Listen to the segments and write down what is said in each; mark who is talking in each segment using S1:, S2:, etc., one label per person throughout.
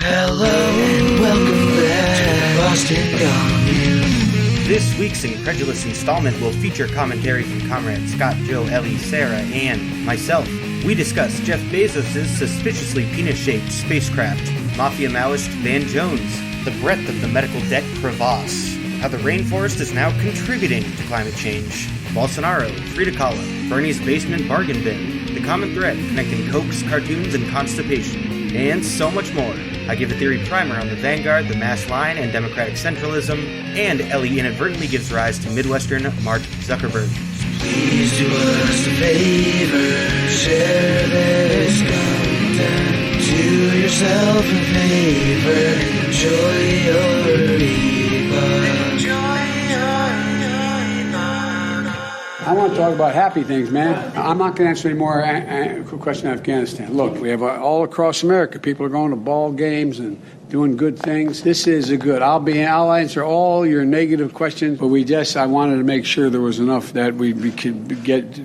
S1: Hello and welcome back to the Boston Commune.
S2: This week's Incredulous installment will feature commentary from Comrade Scott, Joe, Ellie, Sarah, and myself. We discuss Jeff Bezos' suspiciously penis-shaped spacecraft, Mafia Maoist Van Jones, the breadth of the medical debt crevasse, how the rainforest is now contributing to climate change, Bolsonaro, Frida Kahlo, Bernie's basement bargain bin, the common thread connecting Koch's cartoons and constipation, and so much more. I give a theory primer on the Vanguard, the mass line, and democratic centralism, and Ellie inadvertently gives rise to Midwestern Mark Zuckerberg.
S1: Please do us a favor, share this content, do yourself a favor, enjoy your evening.
S3: I want to talk about happy things, man. I'm not going to answer any more questions on Afghanistan. Look, we have all across America, people are going to ball games and doing good things. This is a good. I'll answer all your negative questions, but I wanted to make sure there was enough that we could get.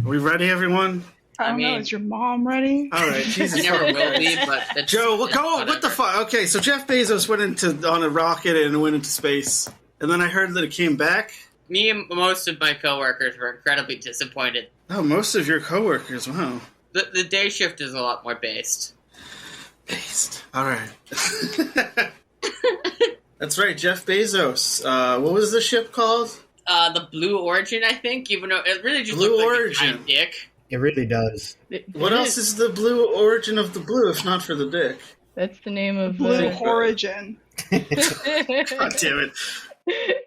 S4: Are we ready, everyone?
S5: I don't know. Is your mom ready?
S4: All right, Jesus.
S6: Never will be, but
S4: Joe, go. What the fuck? Okay, so Jeff Bezos went on a rocket and went into space, and then I heard that it came back.
S6: Me and most of my coworkers were incredibly disappointed.
S4: Oh, most of your coworkers. Wow.
S6: The day shift is a lot more based.
S4: All right. That's right, Jeff Bezos. What was the ship called?
S6: The Blue Origin, I think. Even though it really just
S4: Blue
S6: looks like
S4: Origin.
S6: a giant dick.
S2: It really does.
S4: What else is the blue origin of the blue, if not for the dick?
S7: That's the name of
S5: Blue Origin.
S4: God damn it.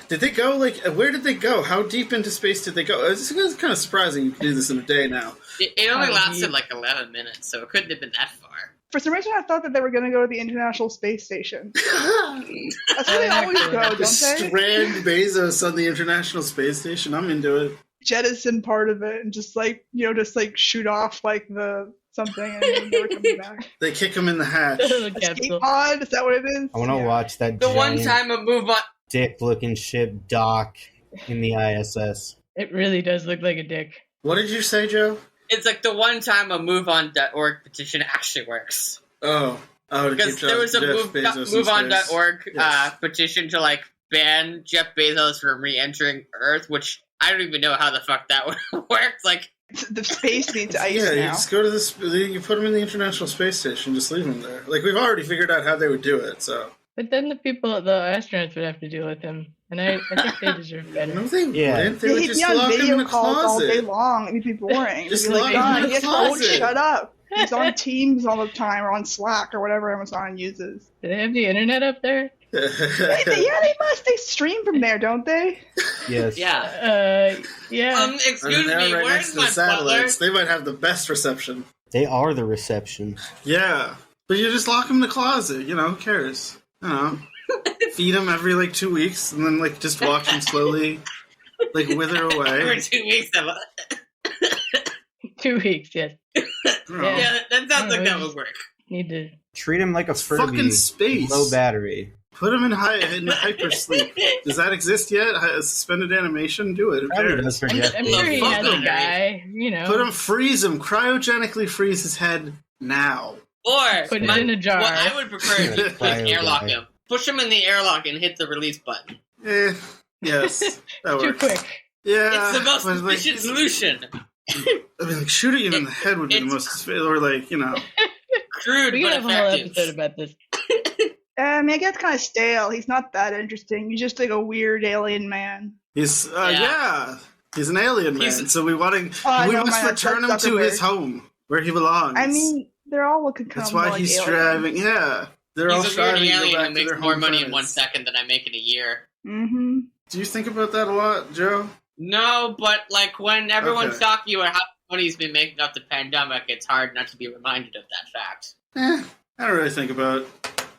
S4: Did they go, where did they go? How deep into space did they go? It's kind of surprising you can do this in a day now.
S6: It only lasted 11 minutes, so it couldn't have been that far.
S5: For some reason, I thought that they were going to go to the International Space Station. That's where they always go, don't they?
S4: Strand Bezos on the International Space Station. I'm into it.
S5: Jettison part of it and just shoot off the something and then never coming back.
S4: They kick him in the hatch.
S5: Escape pod? Is that what it is?
S2: I want to watch that
S6: The one time a move on...
S2: dick-looking ship dock in the ISS.
S7: It really does look like a dick.
S4: What did you say, Joe?
S6: It's like the one time a MoveOn.org petition actually works.
S4: Because
S6: there was a MoveOn.org petition to ban Jeff Bezos from re-entering Earth, which I don't even know how the fuck that would work.
S5: The space needs ice
S4: now.
S5: now.
S4: You just go to you put him in the International Space Station, just leave him there. We've already figured out how they would do it, so.
S7: But then the astronauts would have to deal with him, and I think they deserve better.
S4: No, they wouldn't. They would
S5: He'd
S4: just
S5: be on
S4: lock him in
S5: video
S4: a
S5: calls all day
S4: closet.
S5: long. It'd be boring.
S4: Just
S5: It'd be
S4: lock him in a
S5: "Yes,
S4: closet."
S5: shut up. He's on Teams all the time, or on Slack, or whatever Amazon uses.
S7: Do they have the internet up there?
S5: Yeah, they must. They stream from there, don't they?
S2: Yes.
S6: Yeah.
S7: Yeah.
S6: Excuse me,
S4: Right
S6: where's
S4: next to the
S6: my butler?
S4: satellites. They might have the best reception.
S2: They are the reception.
S4: Yeah. But you just lock him in the closet, who cares? Feed him every 2 weeks, and then just watch him slowly wither away.
S6: Every 2 weeks.
S7: 2 weeks, yes.
S6: Yeah, that sounds like that would work.
S7: Need to
S2: Treat him like a Furby.
S4: Fucking space.
S2: Low battery.
S4: Put him in hypersleep. Does that exist yet? Suspended animation? Do it. Who
S2: Probably
S4: cares?
S2: does for Jeff
S7: I'm
S2: Bezos.
S7: sure he
S6: Fuck
S7: has a
S6: him,
S7: guy,
S4: Put him, freeze him, cryogenically freeze his head now.
S6: Or
S7: Put it in a jar.
S6: What I would prefer is to
S2: Cryo
S6: airlock
S2: guy.
S6: him. Push him in the airlock and hit the release button.
S4: Yes, that
S7: Too
S4: works.
S7: quick.
S4: Yeah,
S6: It's the most
S4: but,
S6: efficient solution.
S4: Shooting him in the head would be the most, or
S6: Crude
S7: We
S6: but
S7: could have a whole episode
S6: effective.
S7: about this.
S5: It gets kind of stale. He's not that interesting. He's just a weird alien man.
S4: He's
S6: Yeah.
S4: he's an alien man.
S6: He's-
S4: So we must return him to his home where he belongs.
S5: I mean, they're all looking kind
S4: that's
S5: of
S4: why
S5: like
S4: he's
S5: aliens.
S4: striving. Yeah, they're all
S6: He's a weird
S4: striving to go
S6: alien
S4: back
S6: who
S4: to
S6: makes
S4: their
S6: more
S4: home
S6: money in
S4: planets.
S6: 1 second than I make in a year.
S5: Mm-hmm.
S4: Do you think about that a lot, Joe?
S6: No, but when everyone's
S4: Okay.
S6: talking about how much money he's been making off the pandemic, it's hard not to be reminded of that fact.
S4: I don't really think about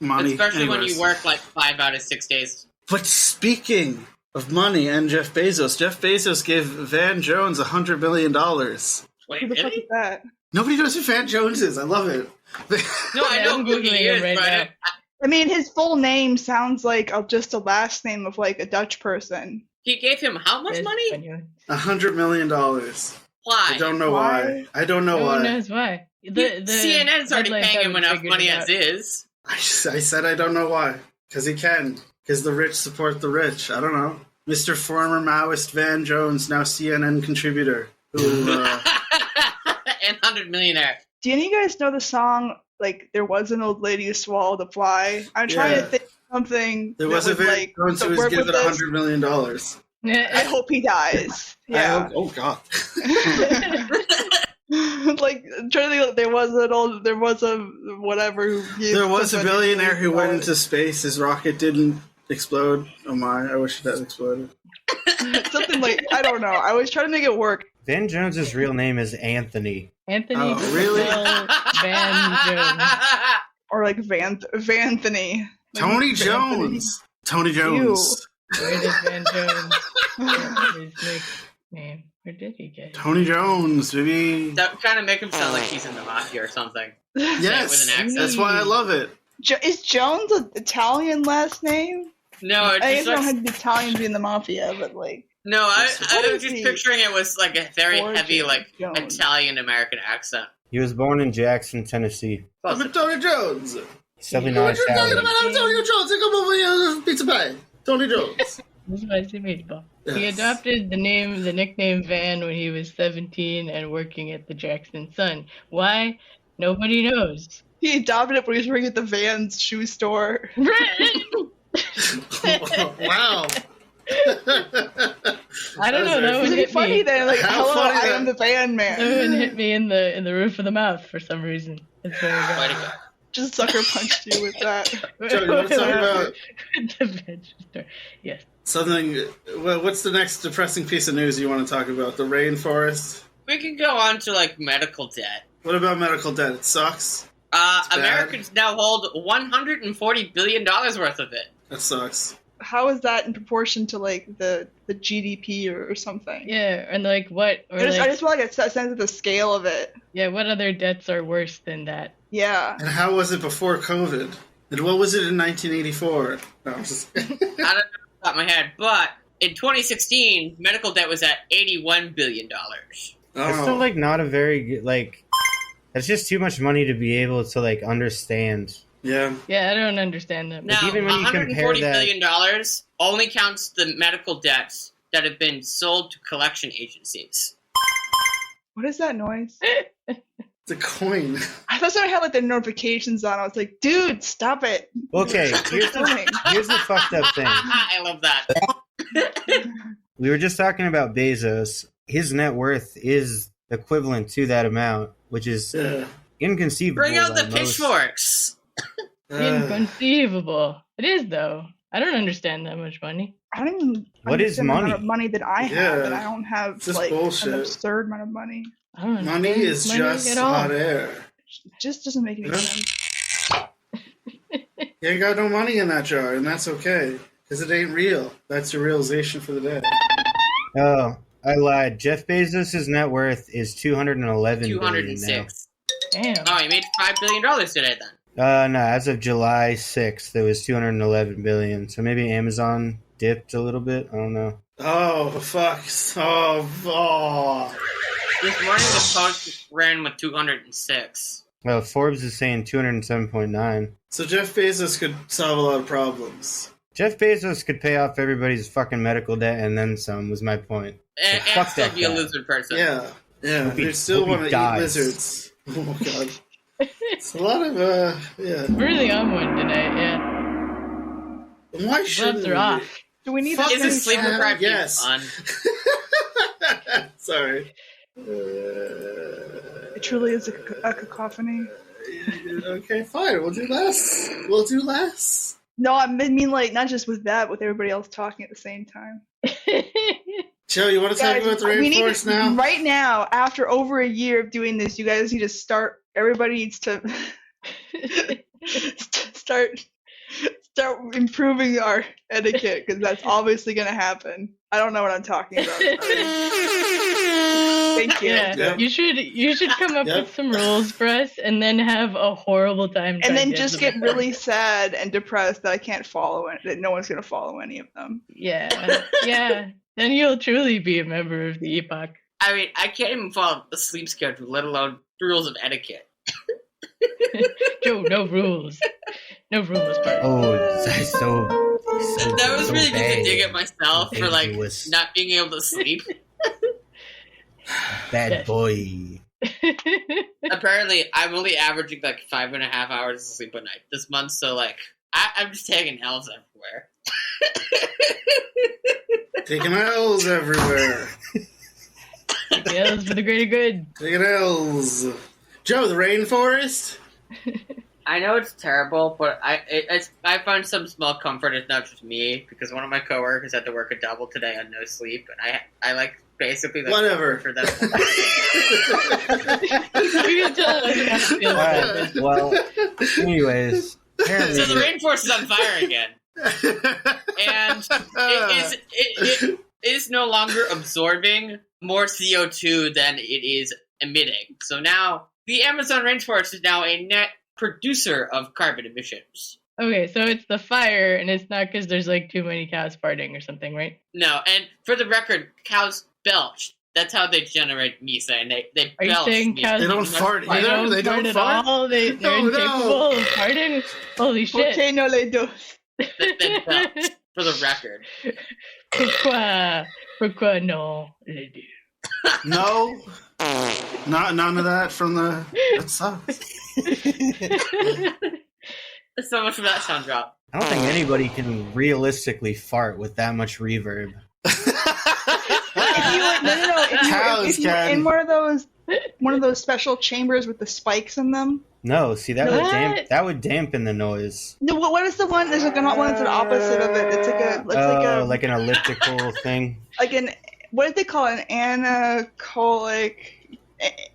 S4: money.
S6: Especially when
S4: anyways.
S6: you work 5 out of 6 days.
S4: But speaking of money and Jeff Bezos gave Van Jones $100 million.
S6: Wait,
S5: Who the fuck
S6: really?
S5: is that?
S4: Nobody knows who Van Jones is. I love it.
S6: No, I know
S7: I'm
S6: who he
S7: Googling
S6: is,
S7: him right
S6: but
S7: now.
S5: I mean, his full name sounds like just a last name of like a Dutch person.
S6: He gave him how much money?
S4: $100 million.
S6: Why?
S4: I don't know why. I don't know why.
S7: Who knows why?
S6: CNN's already paying him enough money as is.
S4: I said I don't know why. Because he can. Because the rich support the rich. I don't know. Mr. Former Maoist Van Jones, now CNN contributor. Who,
S6: and 100 millionaire.
S5: Do any of you guys know the song, like, There Was an Old Lady Who Swallowed a Fly? I'm trying to think of something.
S4: There was a Van Jones who was given $100 million.
S5: I hope he dies. Yeah.
S4: Oh, God.
S5: Like, I'm trying to think, there was a whatever who
S4: there was a billionaire who went into space. His rocket didn't explode. Oh my, I wish that exploded.
S5: Something like, I don't know. I was trying to make it work.
S2: Van Jones's real name is Anthony.
S7: Anthony.
S4: Oh, really?
S7: Van Jones.
S5: Or like Vanthony.
S4: Tony Jones. Tony Jones.
S7: Where did Van Jones get his nickname? Where did he get it?
S4: Tony Jones, baby.
S6: That kind of make him sound like he's in the mafia or something.
S4: Yes,
S6: with an accent.
S4: that's why I love it.
S5: Is Jones an Italian last name?
S6: No,
S5: I guess I don't have to be Italian to be in the mafia, but like.
S6: No, I was just picturing it was like a very heavy, like, Italian-American accent.
S2: He was born in Jackson, Tennessee.
S4: I'm Tony Jones.
S2: He's definitely not
S4: What you talking
S2: Italian.
S4: about? I'm Tony Jones. Come over here, pizza pie. Tony Jones.
S7: Spicy meatball.
S4: Yes.
S7: He adopted the nickname Van when he was 17 and working at the Jackson Sun. Why? Nobody knows.
S5: He adopted it when he was working at the Vans shoe store.
S4: Wow.
S7: I don't know. That would
S5: Really
S7: hit
S5: funny
S7: me.
S5: then, like,
S4: How
S5: hello,
S4: funny
S5: I
S4: that-
S5: am the Van Man.
S7: That would hit me in the roof of the mouth for some reason. That's very good.
S5: Just sucker punched you with that.
S4: Joe, you want to talk about
S7: The register. Yes.
S4: something? Well, what's the next depressing piece of news you want to talk about? The rainforest?
S6: We can go on to, like, medical debt.
S4: What about medical debt? It sucks. bad.
S6: Americans now hold $140 billion worth of it.
S4: That sucks.
S5: How is that in proportion to like the GDP or something?
S7: Yeah, and like what? Or
S5: I just want like a sense of the scale of it.
S7: Yeah, what other debts are worse than that?
S5: Yeah.
S4: And how was it before COVID? And what was it in 1984? No, I'm just...
S6: I don't know off the top of my head, but in 2016, medical debt was at $81 billion.
S2: It's still like not a very good, like, that's just too much money to be able to like understand.
S4: Yeah.
S7: Yeah, I don't understand that.
S6: Now,
S2: even when you compare
S6: $140 billion only counts the medical debts that have been sold to collection agencies.
S5: What is that noise?
S4: It's a coin.
S5: I thought someone had like the notifications on. I was like, dude, stop it.
S2: Okay, here's the fucked up thing.
S6: I love that.
S2: We were just talking about Bezos. His net worth is equivalent to that amount, which is inconceivable.
S6: Bring out
S2: by
S6: the
S2: most.
S6: pitchforks.
S7: Inconceivable. It is though. I don't understand that much money.
S5: I don't even
S2: What is
S5: understand the amount
S2: money?
S5: of money that I have, and I don't have
S4: It's just
S5: like
S4: bullshit.
S5: an absurd amount of money.
S7: I don't understand
S4: Money is
S7: money
S4: just
S7: at all.
S4: hot air.
S5: It just doesn't make any
S4: Yeah.
S5: sense.
S4: You ain't got no money in that jar, and that's okay. Because it ain't real. That's your realization for the day.
S2: Oh, I lied. Jeff Bezos' net worth is $211 billion now.
S6: 206.
S7: Damn.
S6: Oh, he made $5 billion today then.
S2: No, as of July 6th, there was $211 billion. So maybe Amazon dipped a little bit. I don't know.
S4: Oh, fuck. Oh.
S6: This morning the Post ran with 206.
S2: Well, Forbes is saying 207.9.
S4: So Jeff Bezos could solve a lot of problems.
S2: Jeff Bezos could pay off everybody's fucking medical debt and then some, was my point.
S6: And
S2: fuck
S6: still
S2: that
S6: be a
S2: guy.
S6: lizard person.
S4: Yeah. Yeah.
S2: Hope he-
S4: They still
S2: hope he
S4: want to eat
S2: dies.
S4: lizards. Oh, God. It's a lot of, yeah.
S7: Really on one tonight, yeah.
S4: Why shouldn't
S7: Gloves are
S4: we?
S7: off.
S5: Do we need
S4: Fuck
S5: to
S6: Is this sleep deprived?
S4: Yes.
S6: Fun?
S4: Sorry.
S5: It truly is a cacophony.
S4: Okay, fine. We'll do less. We'll do less.
S5: No, I mean like not just with that, with everybody else talking at the same time.
S4: Joe, you want to talk
S5: Guys,
S4: about the
S5: we need
S4: rainforest
S5: to,
S4: now?
S5: right now, after over a year of doing this, you guys need to start. Everybody needs to start improving our etiquette because that's obviously going to happen. I don't know what I'm talking about. Thank you.
S7: Yeah,
S4: Yep.
S7: you should come up
S4: Yep.
S7: with some rules for us, and then have a horrible time.
S5: And
S7: trying
S5: then
S7: to
S5: just get
S7: implement them.
S5: really sad and depressed that I can't follow it, that no one's gonna follow any of them.
S7: Yeah. Then you'll truly be a member of the epoch.
S6: I mean, I can't even follow the sleep schedule, let alone rules of etiquette.
S7: Joe, no rules. No rules, partner.
S2: Oh, that's so
S6: That was
S2: so
S6: really just a
S2: bad.
S6: dig at myself for like
S2: Dangerous.
S6: not being able to sleep.
S2: Bad boy.
S6: Apparently, I'm only averaging like 5.5 hours of sleep a night this month, so like I'm just taking L's everywhere.
S4: Taking L's everywhere.
S7: Yeah, it's for the greater good.
S4: Taking L's. Joe, the rainforest?
S6: I know it's terrible, but I find some small comfort. It's not just me, because one of my coworkers had to work a double today on no sleep, and I like basically like
S4: Whatever.
S6: for them.
S7: You can tell us how to feel
S2: All
S7: about
S2: right.
S7: this.
S2: Well, anyways, apparently,
S6: So the rainforest is on fire again, and it is no longer absorbing more CO2 than it is emitting. So now the Amazon rainforest is now a net producer of carbon emissions.
S7: Okay, so it's the fire, and it's not because there's like too many cows farting or something, right?
S6: No, and for the record, cows belch. That's how they generate methane. They
S7: Are you
S6: belch
S7: saying
S6: methane.
S7: cows?
S4: They don't fart
S7: They
S4: either?
S7: don't
S4: They don't
S7: fart
S4: fart?
S7: at all. They're
S4: No,
S7: incapable of farting. Holy shit!
S5: Okay, no le dos.
S6: They belch, for the record.
S7: Pourquoi non? Les deux.
S4: No. None of that from the... That sucks.
S6: So much for that sound drop.
S2: I don't think anybody can realistically fart with that much reverb.
S5: If you were, no.
S4: Cows
S5: If you were
S4: can.
S5: in one of those special chambers with the spikes in them.
S2: No, see that
S7: What?
S2: would dampen the noise.
S5: No, what is the one? There's like one that's the opposite of it. It's
S2: Like an elliptical thing,
S5: what did they call it? An anechoic.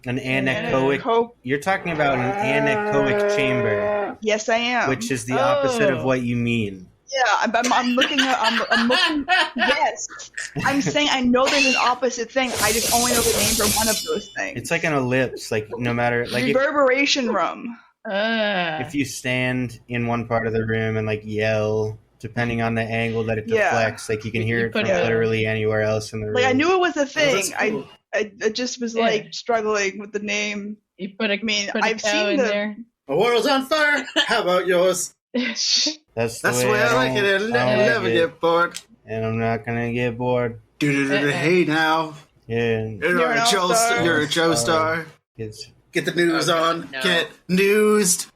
S2: an anechoic. You're talking about an anechoic chamber,
S5: Yes, I am.
S2: which is the opposite of
S7: Oh.
S2: what you mean.
S5: Yeah, I'm looking at. I'm looking. Yes, I'm saying I know there's an opposite thing. I just only know the name for one of those things.
S2: It's like an ellipse. Like no matter
S5: reverberation room.
S2: if you stand in one part of the room and like yell, depending on the angle that it
S5: Yeah.
S2: deflects, like you can hear it
S7: put
S2: from
S7: it-
S2: literally anywhere else in the room.
S5: Like I knew it was a
S4: Oh,
S5: thing.
S4: that's cool.
S5: I just was
S7: Yeah.
S5: like struggling with the name.
S7: You put a,
S5: I mean,
S7: put a
S5: I've
S7: cow
S5: seen
S7: in
S5: the-
S7: there.
S4: The world's on fire. How about yours?
S2: That's
S4: That's the way I like it. I'll never get bored.
S2: and I'm not gonna get bored.
S4: Hey now.
S2: Yeah,
S5: You're an all-star.
S4: You're a Joe Star.
S2: it's
S4: Get the news
S6: Okay,
S4: on.
S6: no.
S4: Get newsed.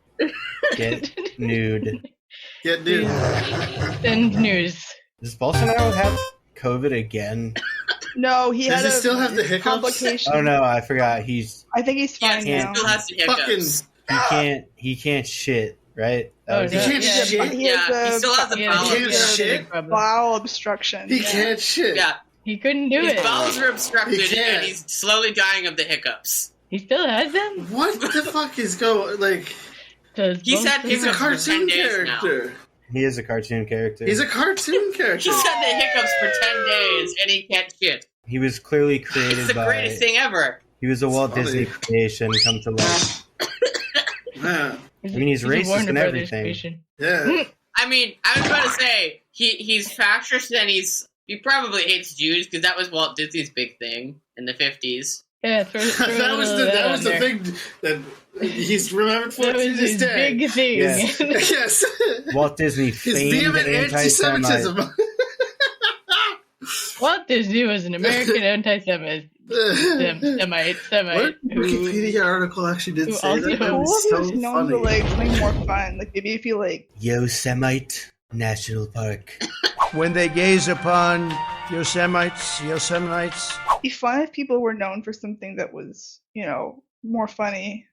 S2: get nude.
S4: Get news.
S7: Send news.
S2: Does Bolsonaro have COVID again?
S5: No, he
S4: Does
S5: had
S4: he still have the hiccups?
S5: complication.
S2: Oh no, I forgot.
S5: I think he's fine
S6: Yes,
S5: now.
S6: he still has the hiccups.
S4: Fucking.
S2: He can't shit, right?
S7: Oh,
S2: was
S4: He
S7: no.
S4: can't
S7: Yeah.
S4: shit.
S5: He has
S6: Yeah, he still has the
S7: Yeah,
S6: bowel.
S4: can't
S7: he has a
S4: shit.
S7: big problem.
S5: bowel obstruction.
S4: He can't shit.
S6: Yeah,
S7: He couldn't do
S6: his
S7: it.
S6: bowels are obstructed,
S4: He can't.
S6: and he's slowly dying of the hiccups.
S7: He still has them.
S4: What the fuck is going? Like,
S6: He's had
S4: he's a
S6: hiccups for 10
S4: cartoon
S6: days now.
S4: character.
S2: He is a cartoon character.
S4: He's a cartoon character.
S6: He's had the hiccups for 10 days, and he can't shit.
S2: He was clearly
S6: It's
S2: created
S6: the
S2: by.
S6: greatest thing ever.
S2: He was a Walt
S4: funny.
S2: Disney creation come to life.
S4: Yeah.
S2: I mean, he's
S7: a
S2: racist
S7: Warner
S2: and
S7: Brothers
S2: everything.
S7: creation.
S4: Yeah.
S6: I mean, I was about to say, he's fascist, and he probably hates Jews, because that was Walt Disney's big thing in the 50s.
S7: Yeah, throw
S4: that was the
S7: there.
S4: thing that he's remembered for
S7: That
S4: to
S7: was
S4: this
S7: his
S4: day.
S7: big thing.
S2: Yeah.
S4: Yes.
S2: Walt Disney
S4: His
S2: famed
S4: vehement
S2: anti-Semite.
S4: anti-Semitism.
S7: Walt Disney was an American anti-Semite. Semite.
S4: What
S7: Who,
S4: Wikipedia article actually did
S7: who
S4: say
S7: also-
S4: that? That
S5: Cool
S4: was
S5: if he
S4: so
S5: was known for
S4: funny.
S5: like something more fun. Like maybe if you like
S2: Yosemite National Park.
S8: When they gaze upon Yosemites,
S5: it'd be fun if people were known for something that was, more funny.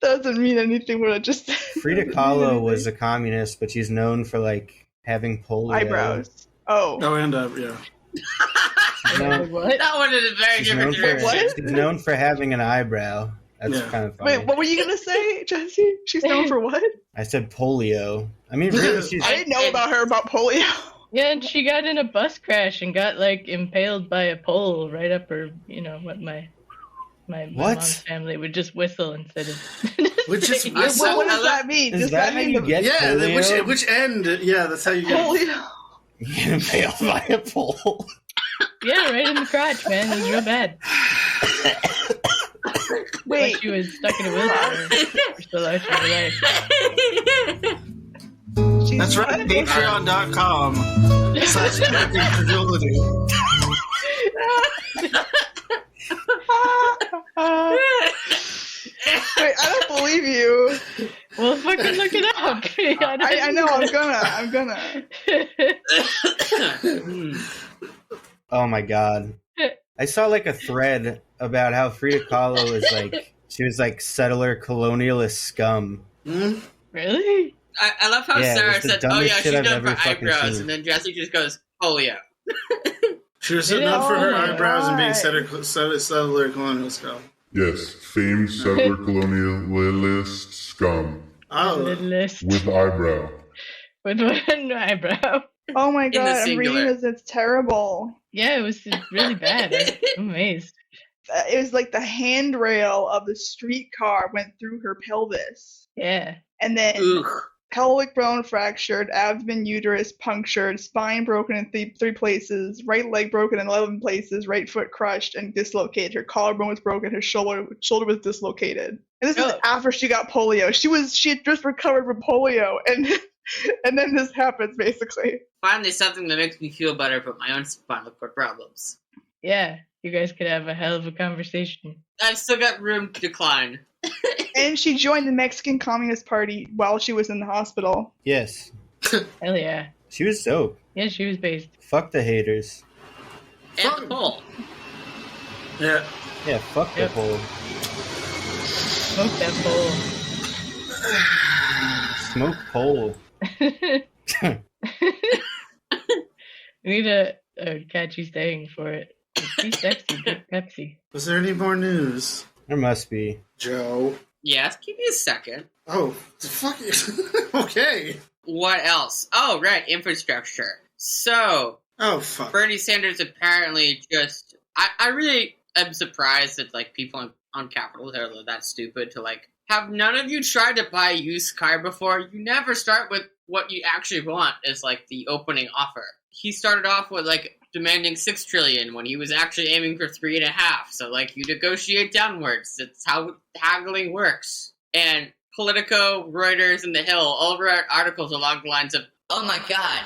S5: Doesn't mean anything what I just said.
S2: Frida Kahlo was a communist, but she's known for like having polio.
S5: Eyebrows. Oh.
S4: Oh, and yeah.
S2: She's known,
S7: what?
S6: That one is a very
S2: she's
S6: different
S2: known
S6: direction.
S5: What?
S2: she's known for having an eyebrow. That's
S4: Yeah.
S2: kind of funny.
S5: Wait, what were you gonna say, Jesse? She's known for what?
S2: I said polio. I mean, really, she's
S5: I didn't know about her about polio.
S7: Yeah, and she got in a bus crash and got like impaled by a pole right up her. What my mom's family would just whistle instead of.
S4: Which is
S5: What does that mean?
S2: Is
S5: Does
S2: that how you get polio?
S4: which end? Yeah, that's how you get.
S5: polio?
S2: You get impaled by a pole.
S7: Yeah, right in the crotch, man. It was real bad.
S5: Wait,
S7: Like she was stuck in a wheelchair for still out of her life.
S4: That's right. Patreon.com/connectingcredulity.
S5: Wait, I don't believe you.
S7: Well, fucking look it up.
S5: I know. I'm gonna.
S2: Oh my god. I saw like a thread about how Frida Kahlo is like, she was like settler colonialist scum.
S7: Really?
S6: I love how
S2: Yeah, it
S6: Sarah
S2: was the
S6: said, "Oh
S2: dumbest
S6: yeah, she's
S2: shit I've
S6: done for
S2: ever fucking
S6: eyebrows,"
S2: seen.
S6: and then Jesse just goes, "Polio."
S4: She was known for her
S5: Oh my
S4: eyebrows and being
S5: God.
S4: settler colonial scum.
S9: Yes, famed settler colonialist scum
S4: Oh,
S7: Littlest
S9: with eyebrow.
S7: with one eyebrow.
S5: Oh my
S6: the
S5: god, I'm reading
S6: singular.
S5: this. It's terrible.
S7: Yeah, it was really bad. I'm amazed.
S5: It was like the handrail of the streetcar went through her pelvis,
S7: Yeah.
S5: and then
S6: Ugh.
S5: pelvic bone fractured, abdomen, uterus punctured, spine broken in three places, right leg broken in 11 places, right foot crushed and dislocated. Her collarbone was broken. Her shoulder was dislocated. And this is
S7: Oh.
S5: after she got polio. She had just recovered from polio, and and then this happens basically.
S6: Finally, something that makes me feel better about my own spinal cord problems.
S7: Yeah. You guys could have a hell of a conversation.
S6: I've still got room to decline.
S5: And she joined the Mexican Communist Party while she was in the hospital.
S2: Yes.
S7: Hell yeah.
S2: She was dope.
S7: Yeah, she was based.
S2: Fuck the haters.
S6: And the pole.
S4: yeah.
S2: Yeah, fuck the
S7: Yep.
S2: pole.
S7: Smoke that
S2: Smoke pole.
S7: bowl. We need a catchy saying for it. Be sexy, good Pepsi.
S4: Was there any more news,
S2: There must be.
S4: Joe?
S6: Yes, give me a second.
S4: Oh, the fuck is... Okay.
S6: What else? Oh, right, infrastructure. So,
S4: Oh, fuck.
S6: Bernie Sanders apparently just... I really am surprised that, like, people on Capitol Hill are that stupid to, like, have none of you tried to buy a used car before? You never start with what you actually want as, like, the opening offer. He started off with, like, demanding $6 trillion when he was actually aiming for $3.5. So, like, you negotiate downwards. That's how haggling works. And Politico, Reuters, and The Hill all wrote articles along the lines of,
S10: Oh my god.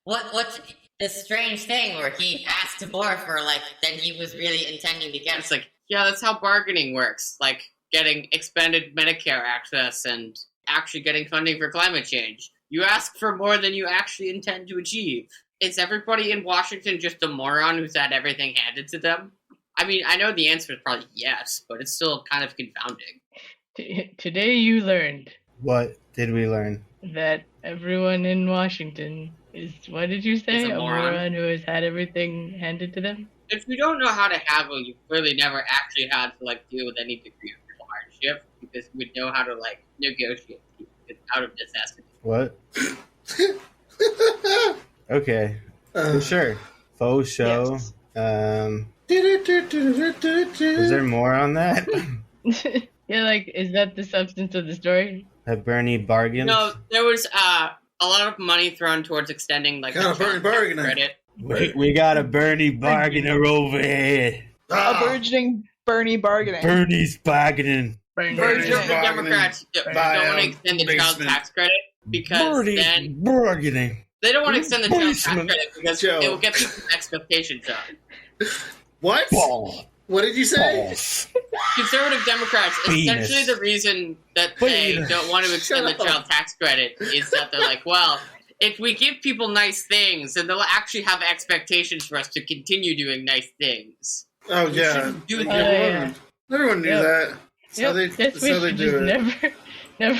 S10: What's this strange thing where he asked more for, like, than he was really intending to get?
S6: it's like, yeah, that's how bargaining works. Like, getting expanded Medicare access and actually getting funding for climate change. You ask for more than you actually intend to achieve. Is everybody in Washington just a moron who's had everything handed to them? I mean, I know the answer is probably yes, but it's still kind of confounding.
S7: Today you learned
S2: What did we learn?
S7: that everyone in Washington is, what did you say?
S6: Is a moron.
S7: Who has had everything handed to them?
S6: If you don't know how to haggle, you clearly never actually had to, like, deal with any degree of real hardship, because you would know how to, like, negotiate out of necessity.
S2: What? Okay. For sure. Faux show.
S7: Yes.
S2: Is there more on that?
S7: Yeah, like, is that the substance of the story?
S2: That Bernie bargains?
S6: No, there was a lot of money thrown towards extending, like,
S4: Got a Bernie bargainer.
S6: credit.
S2: We got a Bernie bargainer over here.
S5: A burgeoning Bernie bargaining.
S2: Bernie's bargaining.
S6: The
S4: Bargaining.
S6: Democrats don't want to extend the child
S4: basement.
S6: tax credit because
S2: Bernie's
S6: then
S2: bargaining.
S6: they don't want to extend the child tax
S2: Basement.
S6: credit because
S4: Joe.
S6: it will get people's expectations up.
S4: What?
S2: Ball.
S4: What did you say?
S2: Balls.
S6: Conservative Democrats,
S2: Penis.
S6: essentially the reason that they
S2: Penis.
S6: don't want to extend the
S4: Shut up.
S6: child tax credit is that they're like, well, if we give people nice things, then they'll actually have expectations for us to continue doing nice things.
S4: Oh, yeah.
S6: shouldn't do
S4: Everyone,
S6: that.
S7: Yeah.
S4: everyone knew
S7: Yep.
S4: that. That's
S7: Yep,
S4: how they do it.
S7: Never.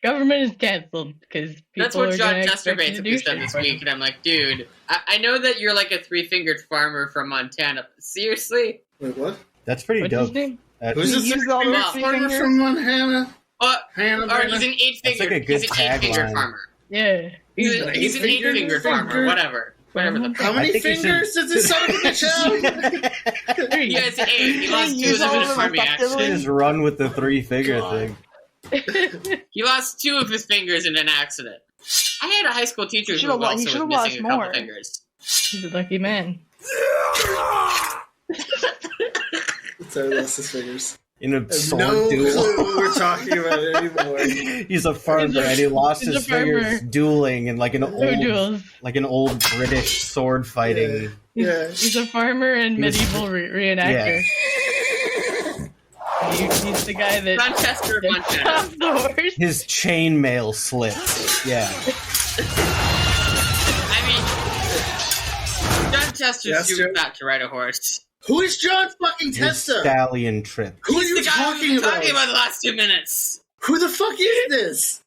S7: Government is canceled because people
S6: That's what
S7: are
S6: John
S7: gonna
S6: Chester
S7: expect you to
S6: basically
S7: do
S6: said
S7: shit
S6: this
S7: for them.
S6: week, and I'm like, dude, I know that you're like a three-fingered farmer from Montana, but seriously?
S4: Wait, what?
S2: That's pretty
S7: What's his
S2: dope.
S7: name?
S4: Who's this?
S5: Use all those
S6: Wow.
S5: three
S4: Farmer
S5: fingers?
S4: from Montana?
S6: Or
S4: Hannah?
S6: he's an eight-fingered,
S2: That's like a good
S6: he's an eight-fingered
S2: tagline.
S6: farmer.
S7: Yeah.
S6: He's an eight-fingered farmer, whatever. Whatever the
S4: How many fingers does this son of a bitch have?
S6: He has 8. He lost 2 of them in a farming accident.
S2: Just run with the 3-finger thing.
S6: He lost 2 of his fingers in an accident. I had a high school teacher who also was missing a couple fingers.
S7: He's a lucky man.
S4: So he lost his fingers.
S2: In a sword
S4: no
S2: duel.
S4: clue what we're talking about anymore.
S2: He's a farmer and he lost his fingers dueling in like an old British sword fighting.
S7: He's a farmer and medieval reenactor. He's the guy that
S6: Manchester
S7: off the horse.
S2: His chainmail slipped. Yeah.
S6: I mean, John Tester's too fat to ride a horse.
S4: Who is John fucking Testa?
S2: Stallion trip.
S4: Who are you talking about?
S6: Talking about the last 2 minutes.
S4: Who the fuck is this?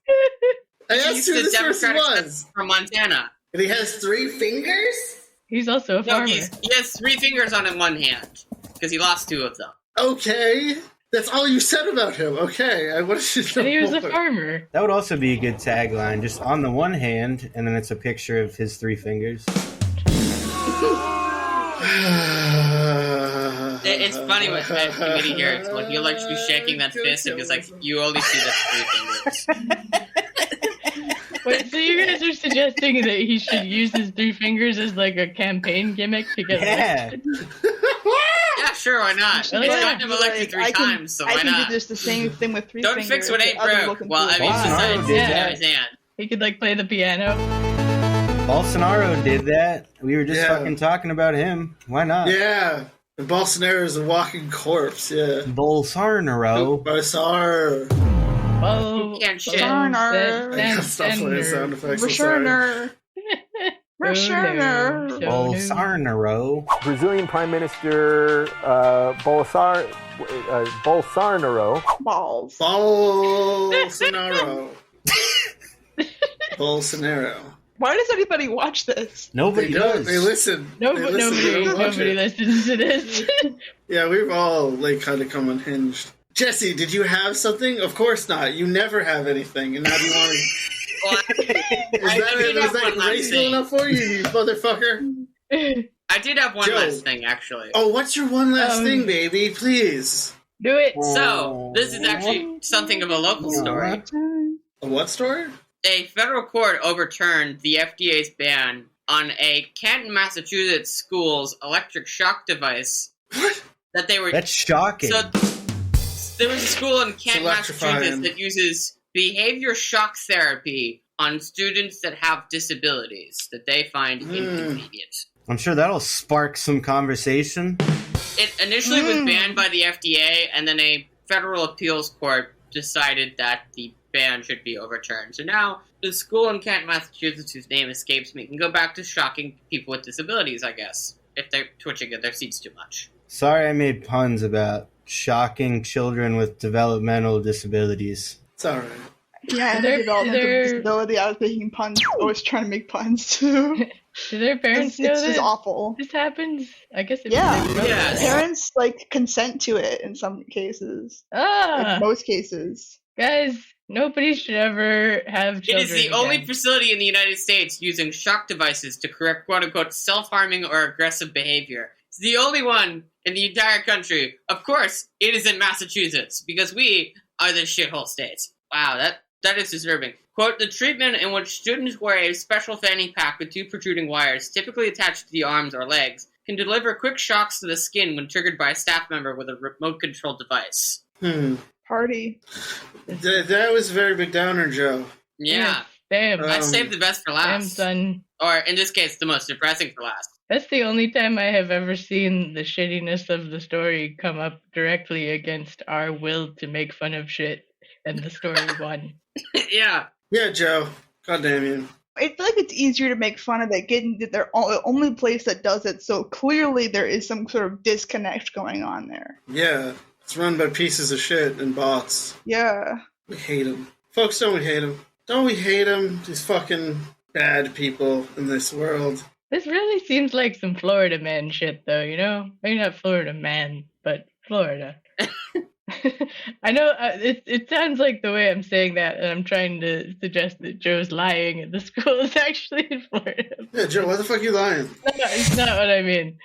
S4: I asked who this person was.
S6: From Montana.
S4: And he has 3 fingers?
S7: He's also a farmer.
S6: He has 3 fingers on one hand because he lost 2 of them.
S4: Okay. That's all you said about him. Okay, I wanted to know.
S7: And he was
S4: more.
S7: a farmer.
S2: That would also be a good tagline. Just on the one hand, and then it's a picture of his 3 fingers.
S6: It's funny when you hear it. Like, he'll like be shaking that fist and it's like, you only see the 3 fingers.
S7: Wait, so you guys are suggesting that he should use his 3 fingers as like a campaign gimmick to get elected?
S6: Yeah, sure, why not? He's gotten him elected 3 times, so why not?
S5: I can do just the same thing with 3
S6: Don't
S5: fingers.
S6: fix what ain't broke. Well, I mean,
S2: Bolsonaro did that.
S6: his hand.
S7: He could like play the piano.
S2: Bolsonaro did that. We were just fucking talking about him. Why not?
S4: Yeah. And Bolsonaro is a walking corpse, yeah.
S2: Bolsonaro.
S4: Bolsonaro.
S7: Oh,
S6: can't shit.
S4: Stop playing sound effects.
S2: Bolsonaro.
S11: Brazilian Prime Minister Bolsonaro.
S5: Balls.
S4: Bolsonaro. Bolsonaro.
S5: Why does anybody watch this?
S2: Nobody does.
S4: They listen.
S7: Nobody listens to this.
S4: Yeah, we've all like kind of come unhinged. Jesse, did you have something? Of course not. You never have anything, and now do you want to? Was that racial enough for you, you motherfucker?
S6: I did have one last thing, actually.
S4: Oh, what's your one last thing, baby? Please.
S7: Do it.
S6: So, this is actually something of a local story.
S4: A what story?
S6: A federal court overturned the FDA's ban on a Canton, Massachusetts school's electric shock device. That they were.
S2: That's shocking.
S6: So, there was a school in Canton, Massachusetts that uses behavior shock therapy on students that have disabilities that they find inconvenient.
S2: I'm sure that'll spark some conversation.
S6: It initially was banned by the FDA, and then a federal appeals court decided that the ban should be overturned. So now, the school in Canton, Massachusetts, whose name escapes me, can go back to shocking people with disabilities, I guess, if they're twitching at their seats too much.
S2: Sorry I made puns about shocking children with developmental disabilities.
S4: It's alright.
S5: Yeah, and developmental disability. I was making puns. Always trying to make puns too.
S7: Do their parents know
S5: It's
S7: that
S5: just awful.
S7: this happens? I guess it
S5: Parents like consent to it in some cases.
S7: Ah,
S5: In most cases.
S7: guys, nobody should ever have
S6: It
S7: children.
S6: is the only facility in the United States using shock devices to correct quote-unquote self-harming or aggressive behavior. It's the only one in the entire country. Of course, it is in Massachusetts, because we are the shithole state. Wow, that is disturbing. Quote, the treatment in which students wear a special fanny pack with 2 protruding wires, typically attached to the arms or legs, can deliver quick shocks to the skin when triggered by a staff member with a remote-controlled device.
S5: Party.
S4: That was a very big downer, Joe.
S6: Yeah.
S7: Damn.
S6: I saved the best for last.
S7: Damn, son.
S6: Or, in this case, the most depressing for last.
S7: That's the only time I have ever seen the shittiness of the story come up directly against our will to make fun of shit, and the story won.
S6: Yeah.
S4: Yeah, Joe. God damn you.
S5: I feel like it's easier to make fun of it, given that they're the only place that does it, so clearly there is some sort of disconnect going on there.
S4: Yeah. It's run by pieces of shit and bots.
S5: Yeah.
S4: We hate them. Folks, don't we hate them? Don't we hate them? These fucking bad people in this world.
S7: This really seems like some Florida man shit, though, you know? Maybe not Florida man, but Florida. I know it sounds like the way I'm saying that, and I'm trying to suggest that Joe's lying, and the school is actually in Florida.
S4: Yeah, Joe, why the fuck are you lying?
S7: No, it's not what I mean.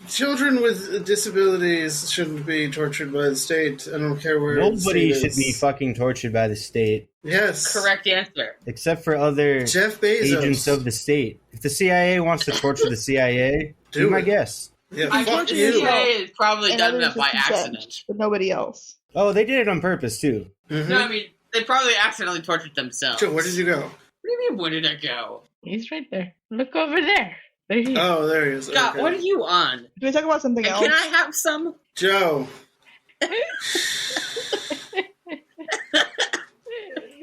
S4: Children with disabilities shouldn't be tortured by the state. I don't care where.
S2: Nobody should be fucking tortured by the state.
S4: Yes.
S6: Correct answer.
S2: Except for other
S4: Jeff Bezos.
S2: agents of the state. If the CIA wants to torture the CIA, do my guess.
S4: Yeah,
S6: I think the CIA has probably done that by accident.
S5: But nobody else.
S2: Oh, they did it on purpose, too.
S4: Mm-hmm.
S6: No, I mean, they probably accidentally tortured themselves.
S4: Joe, where did you go?
S6: What do you mean, where did I go?
S7: He's right there. Look over there. There he is.
S4: Oh, there he is.
S6: Scott,
S4: Okay.
S6: what are you on?
S5: Can we talk about something else?
S6: Can I have some?
S4: Joe. I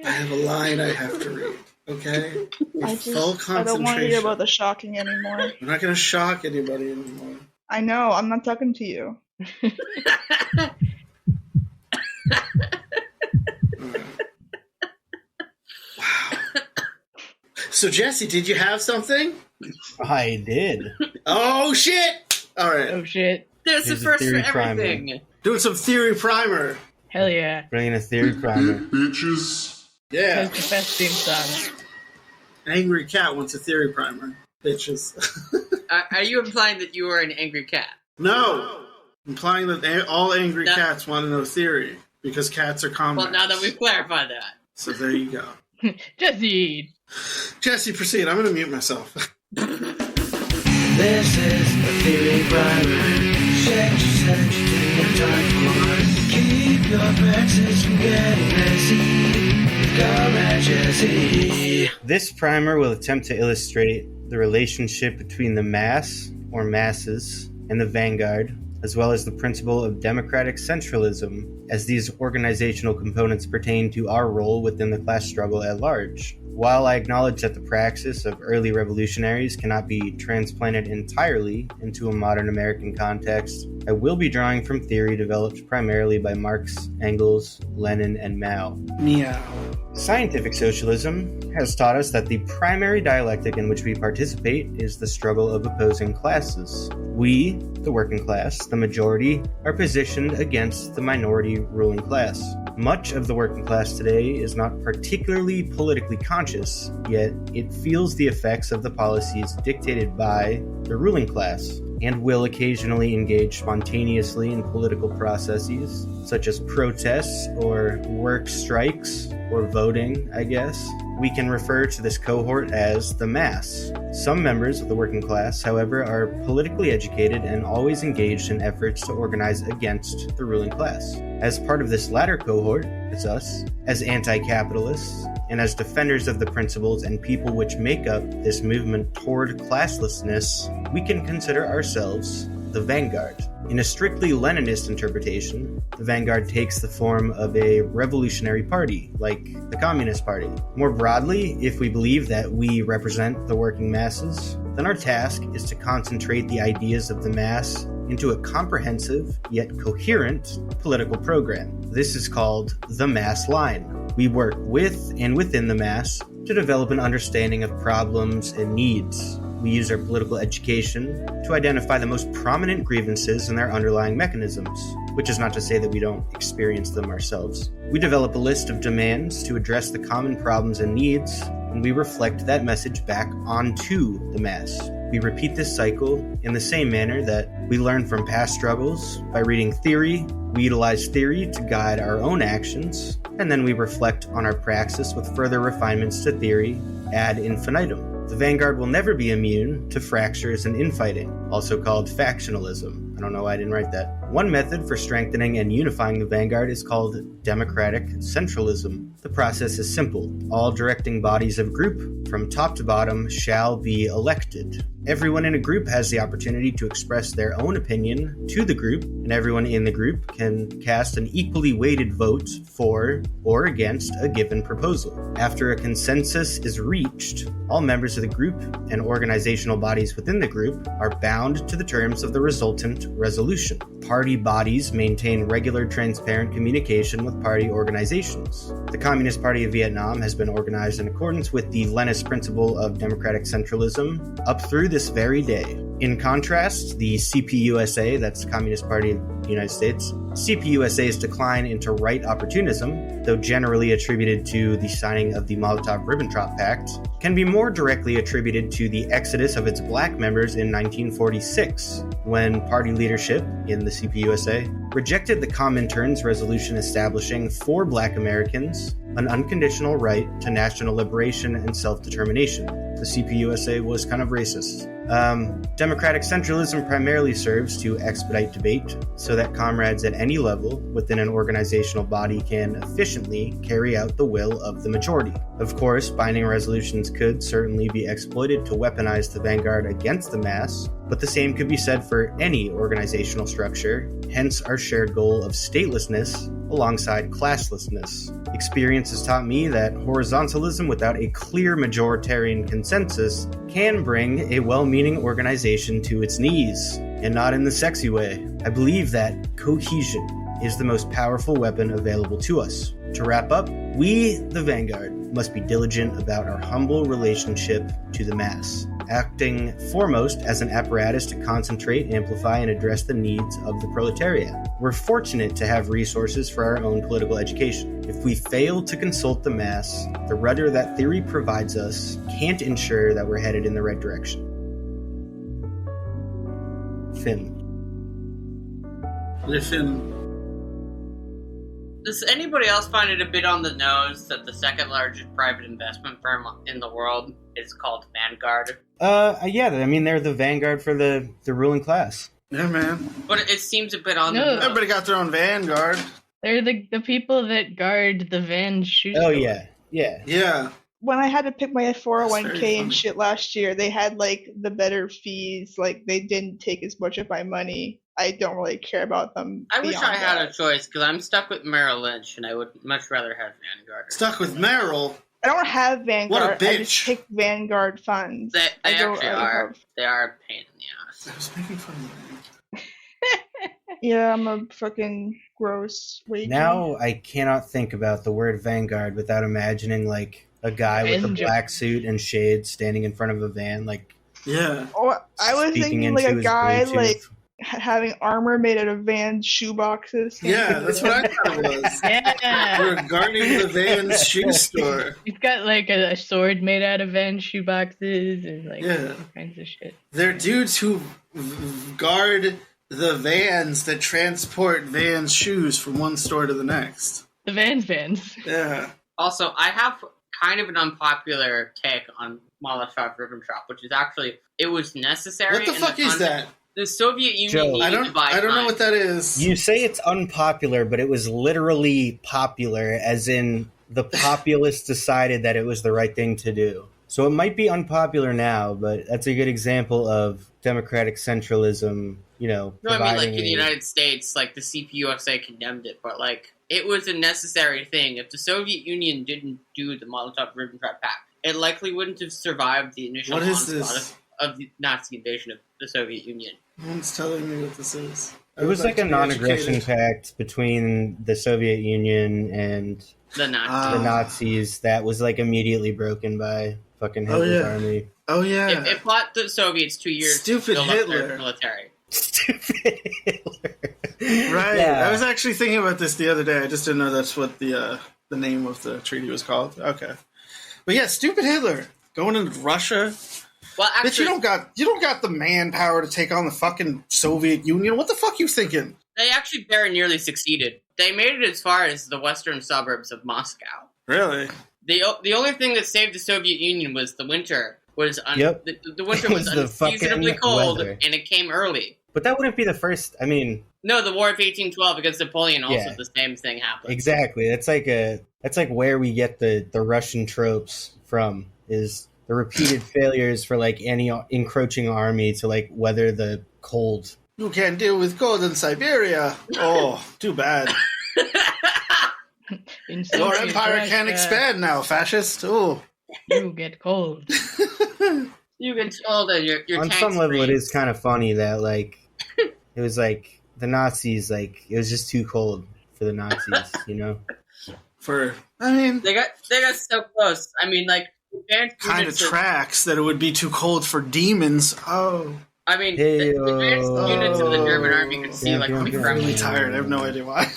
S4: have a line I have to read. Okay? Full concentration.
S5: I don't want to hear about the shocking anymore.
S4: I'm not going to shock anybody anymore.
S5: I know. I'm not talking to you.
S4: So, Jesse, did you have something?
S2: I did.
S4: Oh, shit! All right.
S7: Oh, shit.
S6: There's the
S2: Here's a
S6: first for
S2: theory
S6: everything.
S2: primer.
S4: Doing some theory primer.
S7: Hell yeah.
S2: Bringing a theory primer.
S9: Bitches.
S4: Yeah.
S7: That's the best theme song.
S4: Angry cat wants a theory primer. Bitches.
S6: Are you implying that you are an angry cat?
S4: No. Implying that all angry cats want to know theory. Because cats are comrades.
S6: Well, now that we've clarified that.
S4: So there you go.
S7: Jesse.
S4: Jesse, proceed. I'm going to mute myself.
S1: This is the theory primer. Search and time for. Keep your praxis from getting messy. Comrade Jesse.
S2: This primer will attempt to illustrate the relationship between the mass, or masses, and the vanguard, as well as the principle of democratic centralism, as these organizational components pertain to our role within the class struggle at large. While I acknowledge that the praxis of early revolutionaries cannot be transplanted entirely into a modern American context, I will be drawing from theory developed primarily by Marx, Engels, Lenin, and Mao.
S4: Meow.
S2: Scientific socialism has taught us that the primary dialectic in which we participate is the struggle of opposing classes. We, the working class, the majority, are positioned against the minority ruling class. Much of the working class today is not particularly politically conscious, yet it feels the effects of the policies dictated by the ruling class, and will occasionally engage spontaneously in political processes, such as protests or work strikes, or voting, I guess. We can refer to this cohort as the mass. Some members of the working class, however, are politically educated and always engaged in efforts to organize against the ruling class. As part of this latter cohort, it's us, as anti-capitalists, and as defenders of the principles and people which make up this movement toward classlessness, we can consider ourselves the vanguard. In a strictly Leninist interpretation, the vanguard takes the form of a revolutionary party, like the Communist Party. More broadly, if we believe that we represent the working masses, then our task is to concentrate the ideas of the mass into a comprehensive, yet coherent, political program. This is called the mass line. We work with and within the mass to develop an understanding of problems and needs. We use our political education to identify the most prominent grievances and their underlying mechanisms, which is not to say that we don't experience them ourselves. We develop a list of demands to address the common problems and needs, and we reflect that message back onto the mass. We repeat this cycle in the same manner that we learn from past struggles by reading theory, we utilize theory to guide our own actions, and then we reflect on our praxis with further refinements to theory ad infinitum. The vanguard will never be immune to fractures and infighting, also called factionalism. I don't know why I didn't write that. One method for strengthening and unifying the vanguard is called democratic centralism. The process is simple. All directing bodies of a group, from top to bottom, shall be elected. Everyone in a group has the opportunity to express their own opinion to the group, and everyone in the group can cast an equally weighted vote for or against a given proposal. After a consensus is reached, all members of the group and organizational bodies within the group are bound to the terms of the resultant resolution. Party bodies maintain regular, transparent communication with party organizations. The Communist Party of Vietnam has been organized in accordance with the Leninist principle of democratic centralism up through this very day. In contrast, the CPUSA, that's the Communist Party of the United States, CPUSA's decline into right opportunism, though generally attributed to the signing of the Molotov-Ribbentrop Pact, can be more directly attributed to the exodus of its black members in 1946, when party leadership in the CPUSA rejected the Comintern's resolution establishing for black Americans an unconditional right to national liberation and self-determination. The CPUSA was kind of racist. Democratic centralism primarily serves to expedite debate so that comrades at any level within an organizational body can efficiently carry out the will of the majority. Of course, binding resolutions could certainly be exploited to weaponize the vanguard against the mass, but the same could be said for any organizational structure, hence our shared goal of statelessness alongside classlessness. Experience has taught me that horizontalism without a clear majoritarian consensus can bring a well-meaning organization to its knees, and not in the sexy way. I believe that cohesion is the most powerful weapon available to us. To wrap up, we, the Vanguard, must be diligent about our humble relationship to the mass, acting foremost as an apparatus to concentrate, amplify, and address the needs of the proletariat. We're fortunate to have resources for our own political education. If we fail to consult the mass, the rudder that theory provides us can't ensure that we're headed in the right direction. Finn.
S4: Listen.
S6: Does anybody else find it a bit on the nose that the second largest private investment firm in the world is called Vanguard?
S2: Yeah, I mean, they're the vanguard for the ruling class.
S4: Yeah, man.
S6: But it seems a bit on the nose.
S4: Everybody got their own Vanguard.
S7: They're the people that guard the Van shoe store.
S2: Oh, yeah.
S4: Yeah.
S5: When I had to pick my 401k and shit last year, they had, like, the better fees. Like, they didn't take as much of my money. I don't really care about them.
S6: I wish I had a choice, because I'm stuck with Merrill Lynch, and I would much rather have Vanguard.
S4: Stuck with Merrill?
S5: I don't have Vanguard.
S4: What a bitch.
S5: I just pick Vanguard funds.
S6: They actually are. They are a pain in the ass.
S4: I was making fun of them.
S5: Yeah, I'm a fucking gross wager.
S2: Now I cannot think about the word Vanguard without imagining, like, a guy with a black suit and shades standing in front of a van, like...
S4: Yeah.
S5: Oh, I was thinking, like, a guy, like, having armor made out of Van's shoe boxes.
S4: Yeah, that's what I thought it was.
S7: Yeah.
S4: We're guarding the Van's shoe store.
S7: He's got, like, a sword made out of Van shoe boxes and, like,
S4: Yeah.
S7: all kinds of shit.
S4: They're dudes who guard the vans that transport Van's shoes from one store to the next.
S7: The Vans.
S4: Yeah.
S6: Also, I have kind of an unpopular take on Molotov-Ribbentrop, which is actually, it was necessary.
S4: What the fuck is that?
S6: The Soviet Union
S2: Joe,
S6: needed to buy
S4: I don't know
S6: time.
S4: what that is.
S2: You say it's unpopular, but it was literally popular, as in the populace decided that it was the right thing to do. So it might be unpopular now, but that's a good example of democratic centralism, you know.
S6: No, I mean, like, in the United States, like, the CPUSA condemned it, but, like, it was a necessary thing. If the Soviet Union didn't do the Molotov-Ribbentrop Pact, it likely wouldn't have survived the initial onslaught of the Nazi invasion of the Soviet Union.
S4: No one's telling me what this is.
S2: It was like a non-aggression pact between the Soviet Union and
S6: the
S2: Nazis that was, like, immediately broken by fucking Hitler's army.
S4: Oh, yeah.
S6: It fought the Soviets 2 years
S4: Stupid
S6: to build
S4: Hitler.
S6: up their military.
S2: Stupid Hitler.
S4: Right.
S2: Yeah.
S4: I was actually thinking about this the other day. I just didn't know that's what the name of the treaty was called. Okay. But yeah, stupid Hitler. Going into Russia.
S6: Well, actually,
S4: Bitch, you don't got the manpower to take on the fucking Soviet Union. What the fuck you thinking?
S6: they actually very nearly succeeded. They made it as far as the western suburbs of Moscow.
S4: Really?
S6: The only thing that saved the Soviet Union was the winter. The winter was
S2: The
S6: unseasonably
S2: fucking
S6: cold,
S2: weather.
S6: and it came early.
S2: But that wouldn't be the first. I mean,
S6: No, the War of 1812 against Napoleon also
S2: Yeah.
S6: the same thing happened.
S2: exactly. That's like where we get the Russian tropes from, is the repeated failures for like any encroaching army to like weather the cold.
S4: You can't deal with cold in Siberia. Oh, too bad. Your empire can't expand now, fascist. Oh,
S7: You get cold.
S6: You get told that your
S2: On
S6: tanks
S2: some level, it
S6: freeze.
S2: is kind of funny that like it was like the Nazis, like it was just too cold for the Nazis, you know.
S6: They got so close. I mean, like advanced
S4: kind of
S6: units of-
S4: tracks that it would be too cold for demons. Oh.
S6: I mean, the advanced units of the German army could see like
S4: I'm really tired. I have no idea why.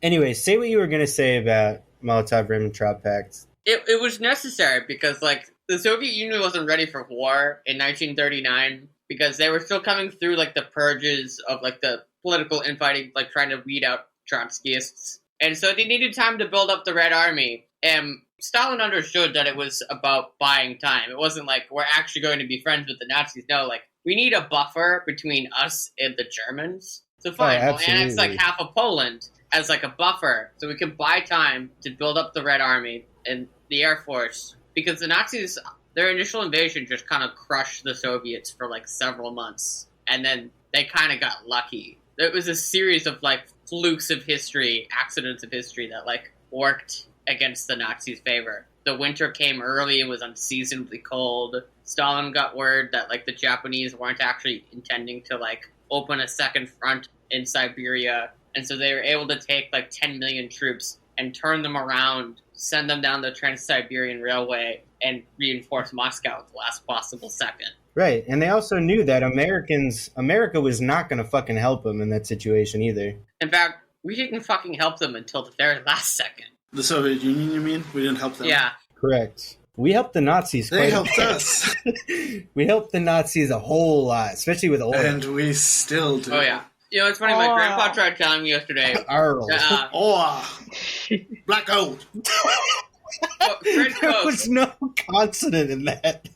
S2: Anyway, say what you were going to say about Molotov-Ribbentrop Pact.
S6: It was necessary because like the Soviet Union wasn't ready for war in 1939 because they were still coming through like the purges of like the political infighting, like trying to weed out Trotskyists, and so they needed time to build up the Red Army. And Stalin understood that it was about buying time. It wasn't like we're actually going to be friends with the Nazis. No, like we need a buffer between us and the Germans. So fine, we'll annex like half of Poland as like a buffer so we can buy time to build up the Red Army and the Air Force. Because the Nazis, their initial invasion just kind of crushed the Soviets for like several months. And then they kind of got lucky. It was a series of like flukes of history, accidents of history that like worked against the Nazis' favor. The winter came early, it was unseasonably cold. Stalin got word that like the Japanese weren't actually intending to like open a second front in Siberia, and so they were able to take like 10 million troops and turn them around, send them down the Trans-Siberian Railway, and reinforce Moscow at the last possible second.
S2: Right, and they also knew that America was not going to fucking help them in that situation either.
S6: In fact, we didn't fucking help them until the very last second.
S4: The Soviet Union, you mean? We didn't help them?
S6: Yeah.
S2: Correct. We helped the Nazis quite
S4: They helped us.
S2: We helped the Nazis a whole lot, especially with oil.
S4: And we still do.
S6: Oh, yeah. You know, it's funny, my grandpa tried telling me yesterday.
S4: Black gold.
S6: Fred
S2: There
S6: Koch.
S2: was no consonant in that.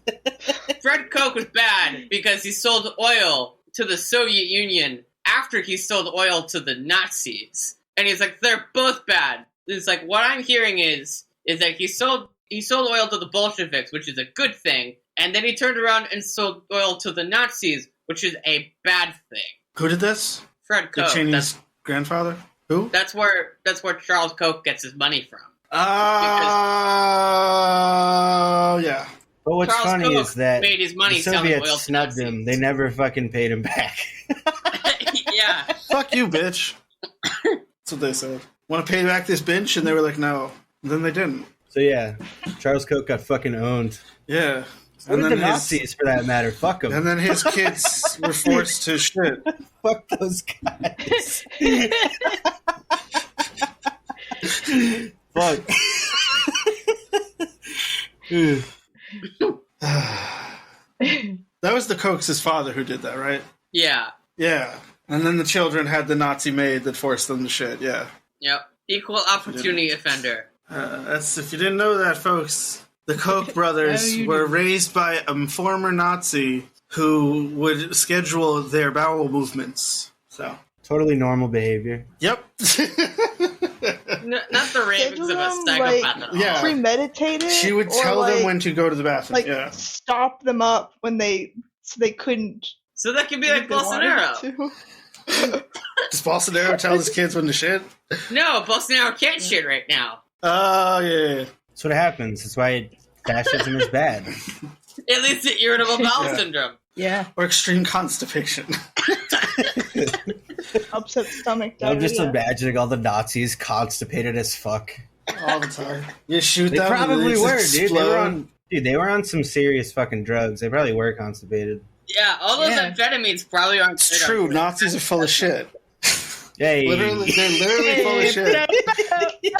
S6: Fred Koch was bad because he sold oil to the Soviet Union after he sold oil to the Nazis. And he's like, they're both bad. It's like, what I'm hearing is that he sold oil to the Bolsheviks, which is a good thing, and then he turned around and sold oil to the Nazis, which is a bad thing.
S4: Who did this?
S6: Fred Koch.
S4: The Cheney's grandfather? Who?
S6: That's where Charles Koch gets his money from.
S4: Yeah.
S2: But what's
S6: Charles
S2: funny
S6: Koch
S2: is that
S6: made his money
S2: the
S6: selling oil
S2: Soviets
S6: to
S2: snubbed him. They never fucking paid him back.
S6: Yeah.
S4: Fuck you, bitch. That's what they said. Want to pay back this bench? And they were like, no. And then they didn't.
S2: So yeah, Charles Koch got fucking owned.
S4: Yeah.
S2: So did the Nazis, for that matter. Fuck them.
S4: And then his kids were forced to shit.
S2: Fuck those guys. Fuck.
S4: That was the Koch's father who did that, right?
S6: Yeah.
S4: Yeah. And then the children had the Nazi maid that forced them to shit, yeah.
S6: Yep. Equal opportunity offender.
S4: That's if you didn't know that, folks. The Koch brothers were raised by a former Nazi who would schedule their bowel movements. So
S2: Totally normal behavior.
S4: Yep.
S6: Not the ravings of a psychopath at all.
S4: Yeah.
S5: Premeditated.
S4: She would tell them when to go to the bathroom.
S5: Like stop them up when they couldn't.
S6: So that could be like Bolsonaro.
S4: Does Bolsonaro tell his kids when to shit?
S6: No, Bolsonaro can't shit right now.
S4: Oh, yeah.
S2: That's what happens. That's why fascism is bad.
S6: It leads to irritable bowel syndrome.
S5: Yeah.
S4: Or extreme constipation.
S5: Upset stomach.
S2: I'm just imagining all the Nazis constipated as fuck.
S4: All the time. You shoot
S2: They
S4: them.
S2: probably
S4: and
S2: were,
S4: explode.
S2: dude. They were on some serious fucking drugs. They probably were constipated.
S6: Yeah, all those amphetamines probably aren't.
S4: It's true. Nazis are full of shit.
S2: Hey.
S4: They're literally full of shit.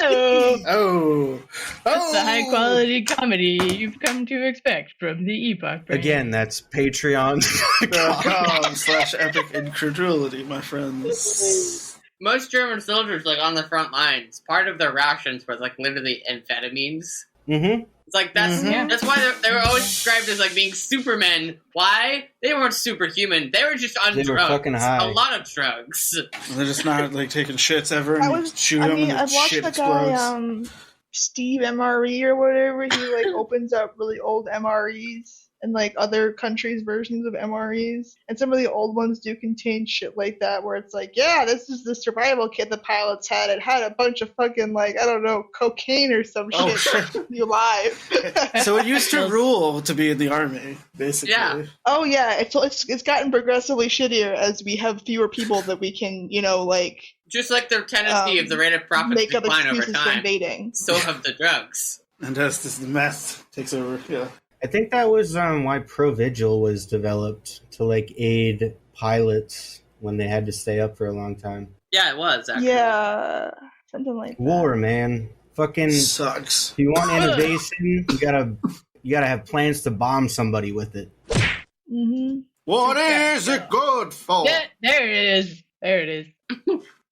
S4: Oh.
S7: That's the high quality comedy you've come to expect from the Epoch brand.
S2: Again, that's
S4: Patreon.com/epic incredulity, my friends.
S6: Most German soldiers, like on the front lines, part of their rations was like literally amphetamines.
S2: Mm-hmm.
S6: It's like that's why they were always described as like being supermen. Why? They weren't superhuman. They were just on drugs.
S2: Were fucking high.
S6: A lot of drugs.
S4: They're just not like taking shits ever and shoot them and
S5: I've watched
S4: shit
S5: the
S4: explodes.
S5: guy, Steve MRE or whatever. He like opens up really old MREs and like other countries' versions of MREs, and some of the old ones do contain shit like that, where it's like, yeah, this is the survival kit the pilots had. It had a bunch of fucking like I don't know cocaine or some shit to keep you alive.
S4: So it used to rule to be in the army, basically.
S6: Yeah.
S5: Oh yeah, it's gotten progressively shittier as we have fewer people that we can like.
S6: Just like the tendency of the rate of profits
S5: make up
S6: decline over
S5: excuses for
S6: time,
S5: invading.
S6: so have the drugs.
S4: And as the meth takes over, yeah.
S2: I think that was why ProVigil was developed to like aid pilots when they had to stay up for a long time.
S6: Yeah, it was actually.
S5: Yeah, something like that.
S2: War, man. Fucking
S4: sucks.
S2: If you want innovation, you gotta have plans to bomb somebody with it.
S5: Mm-hmm.
S4: What is it good for?
S7: Yeah, there it is. There it is.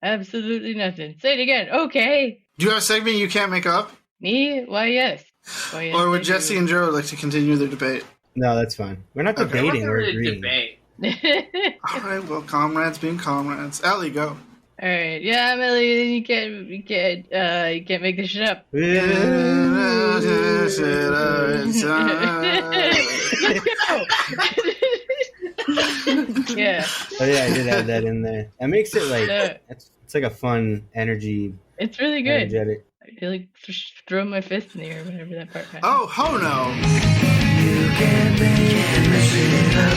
S7: Absolutely nothing. Say it again. Okay.
S4: Do you have a segment you can't make up?
S7: Me? Why, yes. Why, yes,
S4: Or would
S7: I
S4: Jesse
S7: do.
S4: and Joe like to continue their debate?
S2: No, that's fine. We're not
S4: Okay.
S2: debating, we're
S6: Really
S2: agreeing.
S6: debate.
S4: All right, well, comrades being comrades. Ellie, go.
S7: All right. Yeah, Emily, you can't make this shit up. Yeah.
S2: Oh yeah, I did have that in there. That makes it like
S7: So-
S2: it's like a fun energy.
S7: It's really good.
S2: Energetic.
S7: I feel like throw my fist in the air whenever that part happens.
S4: Oh, ho no.
S1: You can make it, mess it up.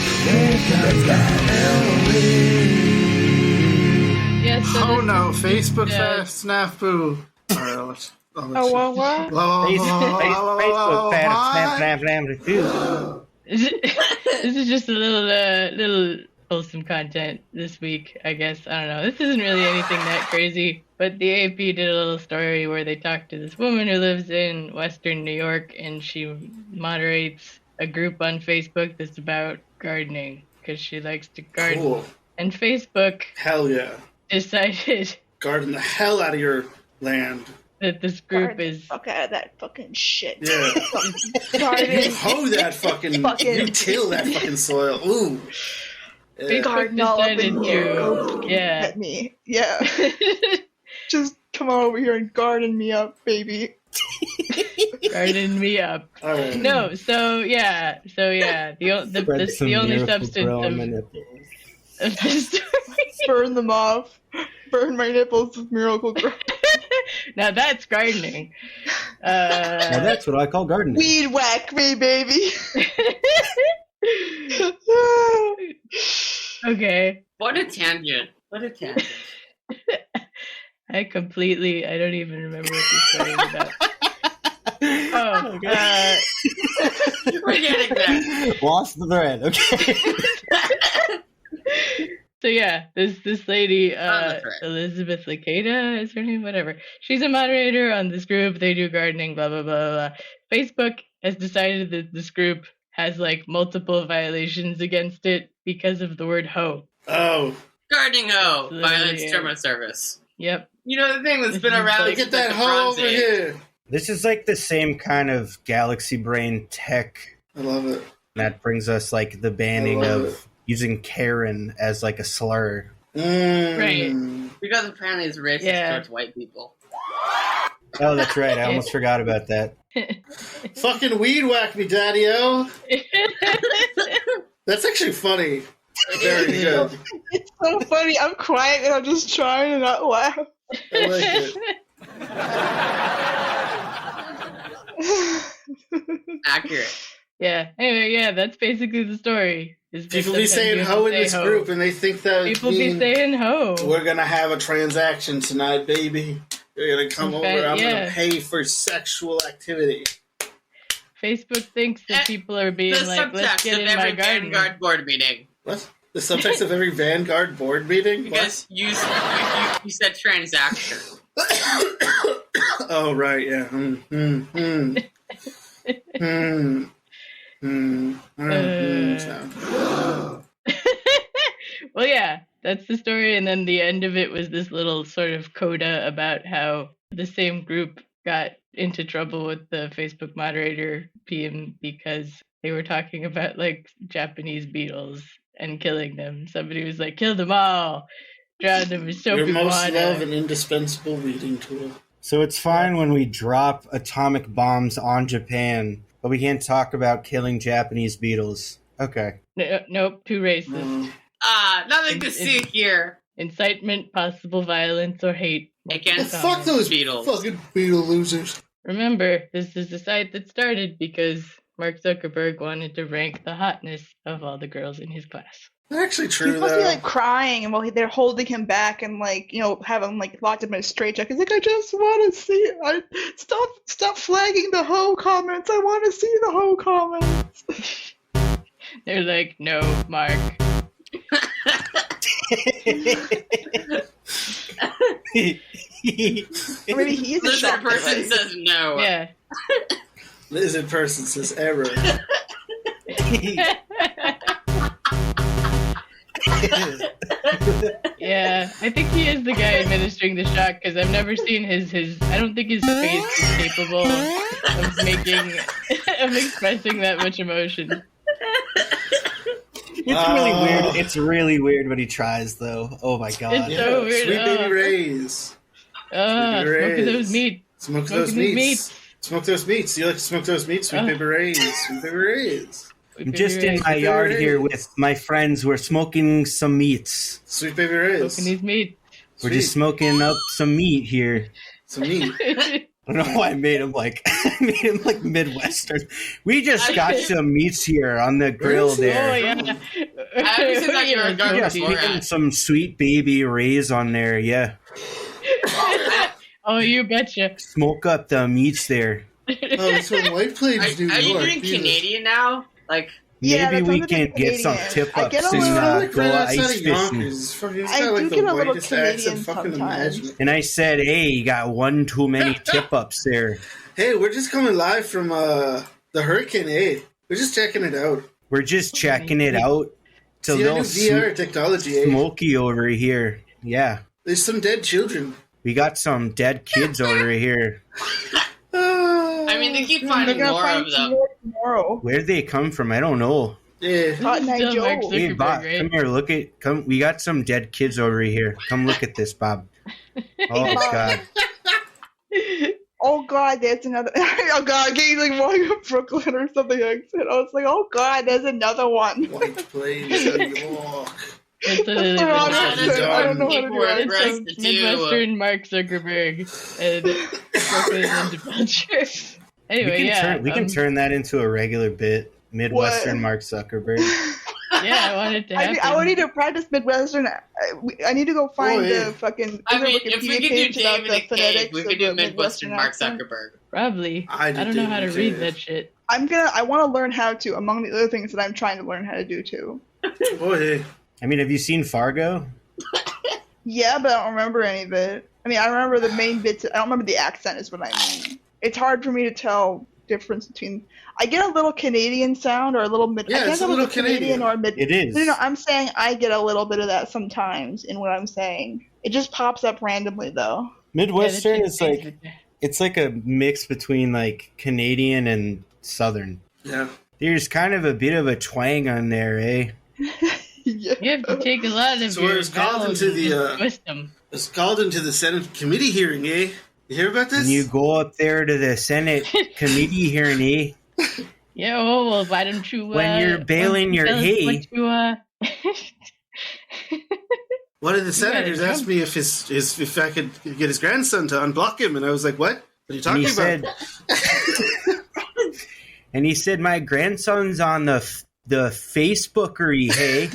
S7: Yeah, so
S4: Oh
S7: this
S4: no,
S7: is-
S4: Facebook
S7: yeah.
S4: fast snafu. Alright, I'll let
S5: Oh,
S4: you.
S5: what?
S2: Facebook fast, snap, snap, too.
S7: This is just a little wholesome content this week, I guess. I don't know. This isn't really anything that crazy, but the AP did a little story where they talked to this woman who lives in Western New York, and she moderates a group on Facebook that's about gardening because she likes to garden.
S4: Cool.
S7: And Facebook
S4: Hell yeah.
S7: decided
S4: Garden the hell out of your land.
S7: that this group
S5: Garden the
S7: is
S5: fuck out of that fucking shit.
S4: Yeah.
S5: Garden.
S4: You hoe that fucking, you till that fucking soil. Ooh. Yeah.
S7: Facebook
S5: Garden all up in
S7: decided
S5: here.
S7: to
S5: Go
S7: yeah.
S5: at me. Yeah. Just come on over here and garden me up, baby.
S7: garden me up.
S4: All right.
S7: No, so yeah,
S2: Spread some
S7: the only
S2: Miracle
S7: substance
S2: Grow on my
S7: of
S2: nipples.
S7: the story.
S5: Burn them off. Burn my nipples with Miracle Grow.
S7: Now that's gardening.
S2: Now that's what I call gardening.
S5: Weed whack me, baby.
S7: Okay.
S6: What a tangent. What a tangent.
S7: I don't even remember what this story is about. Oh,
S6: We're getting there.
S2: Lost the thread. Okay.
S7: so yeah, this lady,
S6: the thread.
S7: Elizabeth Lakeda is her name, whatever. She's a moderator on this group. They do gardening, blah, blah, blah, blah. Facebook has decided that this group has like multiple violations against it because of the word hoe.
S4: Oh.
S6: Gardening hoe.
S7: Literally,
S6: Violence
S7: yeah.
S6: terminal service.
S7: Yep.
S6: You know the thing that's
S7: This
S6: been
S7: is
S6: around
S7: like-
S6: since
S4: Get that
S6: the
S4: hoe
S6: Bronze
S4: over
S6: Age.
S4: here.
S2: This is like the same kind of galaxy brain tech
S4: I love it.
S2: that brings us like the banning
S4: I love
S2: of
S4: it.
S2: using Karen as like a slur.
S4: Mm.
S6: Because apparently it's racist
S7: Yeah.
S6: towards white people.
S2: Oh, that's right. I almost forgot about that.
S4: Fucking weed whack me, daddy-o. That's actually funny. Very good.
S5: It's so funny. I'm crying and I'm just trying to not laugh.
S4: I like it.
S6: Accurate.
S7: Yeah. Anyway, yeah, that's basically the story. is that
S4: People be
S7: sometimes
S4: saying
S7: you have
S4: hoe
S7: to
S4: in
S7: say
S4: this
S7: hoe.
S4: group, and they think that
S7: People be saying hoe.
S4: we're gonna have a transaction tonight, baby. You're gonna come
S7: In
S4: over.
S7: fact,
S4: I'm
S7: yeah.
S4: gonna pay for sexual activity.
S7: Facebook thinks that people are being
S6: The
S7: like, let's
S6: subtext
S7: get
S6: of
S7: in my
S6: every
S7: garden.
S6: Vanguard board meeting.
S4: What? The subtext of every Vanguard board meeting?
S6: Because you said transaction.
S4: Oh right, yeah.
S7: Well, yeah, that's the story. And then the end of it was this little sort of coda about how the same group got into trouble with the Facebook moderator PM because they were talking about like Japanese beetles and killing them. Somebody was like, kill them all, drown them in soap
S4: Your
S7: and
S4: most
S7: water.
S4: loved and indispensable reading tool.
S2: So it's fine when we drop atomic bombs on Japan, but we can't talk about killing Japanese beetles. Okay.
S7: Nope, too racist.
S6: Nothing to see here.
S7: Incitement, possible violence, or hate.
S6: Against
S4: Fuck those
S6: beetles.
S4: fucking beetle losers.
S7: Remember, this is the site that started because Mark Zuckerberg wanted to rank the hotness of all the girls in his class.
S4: Actually true,
S5: He's supposed to be
S4: though.
S5: like crying, and while they're holding him back and like have him like locked up in a straitjacket. He's like, I just want to see. Stop flagging the hoe comments. I want to see the hoe comments.
S7: They're like, no, Mark.
S5: Or maybe he's a
S6: Lizard
S5: shock
S6: person
S5: device.
S6: says no.
S7: Yeah.
S4: Lizard person says error.
S7: Yeah, I think he is the guy administering the shock because I've never seen his. I don't think his face is capable of expressing that much emotion.
S2: It's really weird. It's really weird when he tries, though. Oh my god.
S7: It's so weird.
S4: Sweet baby rays.
S7: Smoking those meat.
S4: Smoke those meats. Smoke those meats. You like to smoke those meats? Sweet baby rays. Sweet baby rays.
S2: I'm just in my yard here with my friends. We're smoking some meats.
S4: Sweet baby rays.
S7: Smoking these meat.
S2: We're just smoking up some meat here.
S4: Some meat.
S2: I don't know why I made him like Midwestern. We just got some meats here on the grill there.
S7: Oh yeah.
S6: I always thought you were going
S2: Just
S6: for
S2: making
S6: it.
S2: some sweet baby rays on there. Yeah.
S7: Oh, you betcha.
S2: Smoke up the meats there.
S4: Oh, that's what white plains do.
S6: Are you
S4: Lord,
S6: doing
S4: Jesus.
S6: Canadian now? Like,
S5: Yeah,
S2: Maybe
S5: that
S2: we
S5: sounds a
S2: can
S5: bit
S2: get some
S5: Canadian.
S2: tip
S5: I
S2: ups
S5: get a
S2: and
S5: little-
S4: Like
S2: go
S4: right outside
S2: ice
S4: of
S2: fishing.
S4: Yonkers. Fucking, it's
S5: I
S4: got like
S5: do
S4: the
S5: get a little
S4: whitest accent
S5: Canadian
S4: fucking
S5: sometimes.
S4: imagine.
S2: And I said, hey, you got one too many tip ups there.
S4: Hey, we're just coming live from the hurricane, eh? We're just checking it out.
S2: We're just checking it out. It's a
S4: See our new
S2: little
S4: VR technology, eh?
S2: smoky over here. Yeah.
S4: There's some dead children.
S2: We got some dead kids over here.
S6: I mean, they keep
S5: They're
S6: finding
S5: gonna
S6: more
S5: find
S6: of
S5: some
S6: them.
S5: more tomorrow.
S2: Where'd they come from? I don't know.
S4: Yeah.
S5: Cotton Eye
S7: Still Mark
S5: Joe.
S2: Hey,
S7: Zuckerberg,
S2: Bob,
S7: right?
S2: come here. Come. We got some dead kids over here. Come look at this, Bob. Oh God.
S5: Oh God, there's another. Oh God, getting like walking up Brooklyn or something like that. I was like, oh God, there's another one.
S4: White plains, New York.
S7: It's
S5: That's the wrong
S6: That's
S5: accent. I don't know how to
S6: people
S5: do
S6: are
S5: it.
S6: for us to
S7: It's
S6: do.
S7: Midwestern Mark Zuckerberg and Brooklyn Adventure. Anyway,
S2: We can turn that into a regular bit. Midwestern
S5: What?
S2: Mark Zuckerberg.
S7: Yeah, I want it to happen.
S5: I would need to practice Midwestern. I need to go find
S4: Oh, yeah.
S5: the fucking.
S6: I mean,
S5: Wikipedia
S6: if we could do
S5: page about
S6: Dave in
S5: the
S6: a cave,
S5: phonetics
S6: we
S5: of
S6: could do
S5: the
S6: Midwestern Mark
S5: accent.
S6: Zuckerberg.
S7: Probably.
S4: I
S7: I
S4: did
S7: don't know how to
S4: David
S7: read
S4: Cave.
S7: that shit.
S5: I want to learn how to, among the other things that I'm trying to learn how to do too.
S4: Oh, hey.
S2: I mean, have you seen Fargo?
S5: Yeah, but I don't remember any of it. I mean, I remember the main bits. I don't remember the accent. Is what I mean. It's hard for me to tell difference between. I get a little Canadian sound or a little mid.
S4: Yeah,
S5: I can't
S4: it's a
S5: tell if
S4: little
S5: it's Canadian or mid.
S2: It is.
S5: No, I'm saying I get a little bit of that sometimes in what I'm saying. It just pops up randomly though.
S2: Midwestern
S7: Yeah,
S2: is like it's like a mix between like Canadian and Southern.
S4: Yeah.
S2: There's kind of a bit of a twang on there, eh?
S5: Yeah.
S7: You have to take a lot of
S4: So
S7: your
S4: it's called
S7: vowels
S4: into
S7: and
S4: the,
S7: just twist them.
S4: It's called into the Senate committee hearing, eh? You hear about this?
S2: When you go up there to the Senate committee hearing, eh?
S7: Yeah, well, why don't you?
S2: When you're baling your
S7: tell us
S2: hay.
S7: what you,
S4: One of the
S7: You
S4: senators
S7: gotta
S4: asked me if I could get his grandson to unblock him, and I was like, "What? What are you
S2: And
S4: talking
S2: he
S4: about?"
S2: said, and he said, my grandson's on the Facebookery, hey,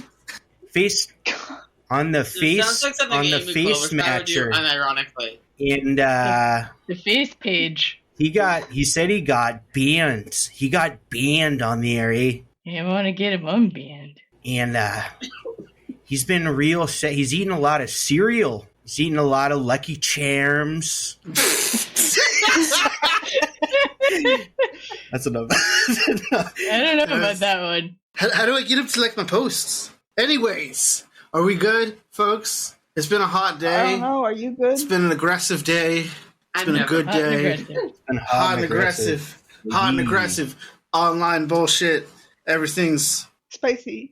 S2: on the
S6: It sounds like something
S2: on the
S6: Amy
S2: face
S6: Klobuchar would do
S2: matcher,
S6: unironically.
S2: and
S7: the face page.
S2: he said he got banned. He got banned on the air, eh?
S7: You want to get him unbanned.
S2: And he's been real set. He's eating a lot of cereal. He's eating a lot of Lucky Charms. That's enough.
S7: I don't know about that one.
S4: How do I get him to like my posts? Anyways, are we good, folks? It's been a hot
S5: I
S4: day.
S5: don't know. Are you good?
S4: It's been an aggressive day. It's
S6: I'm
S4: been a
S6: never
S4: good
S7: Hot and
S4: day.
S7: aggressive.
S4: Hot and aggressive. Hot and aggressive. Online bullshit. Everything's
S5: Spicy.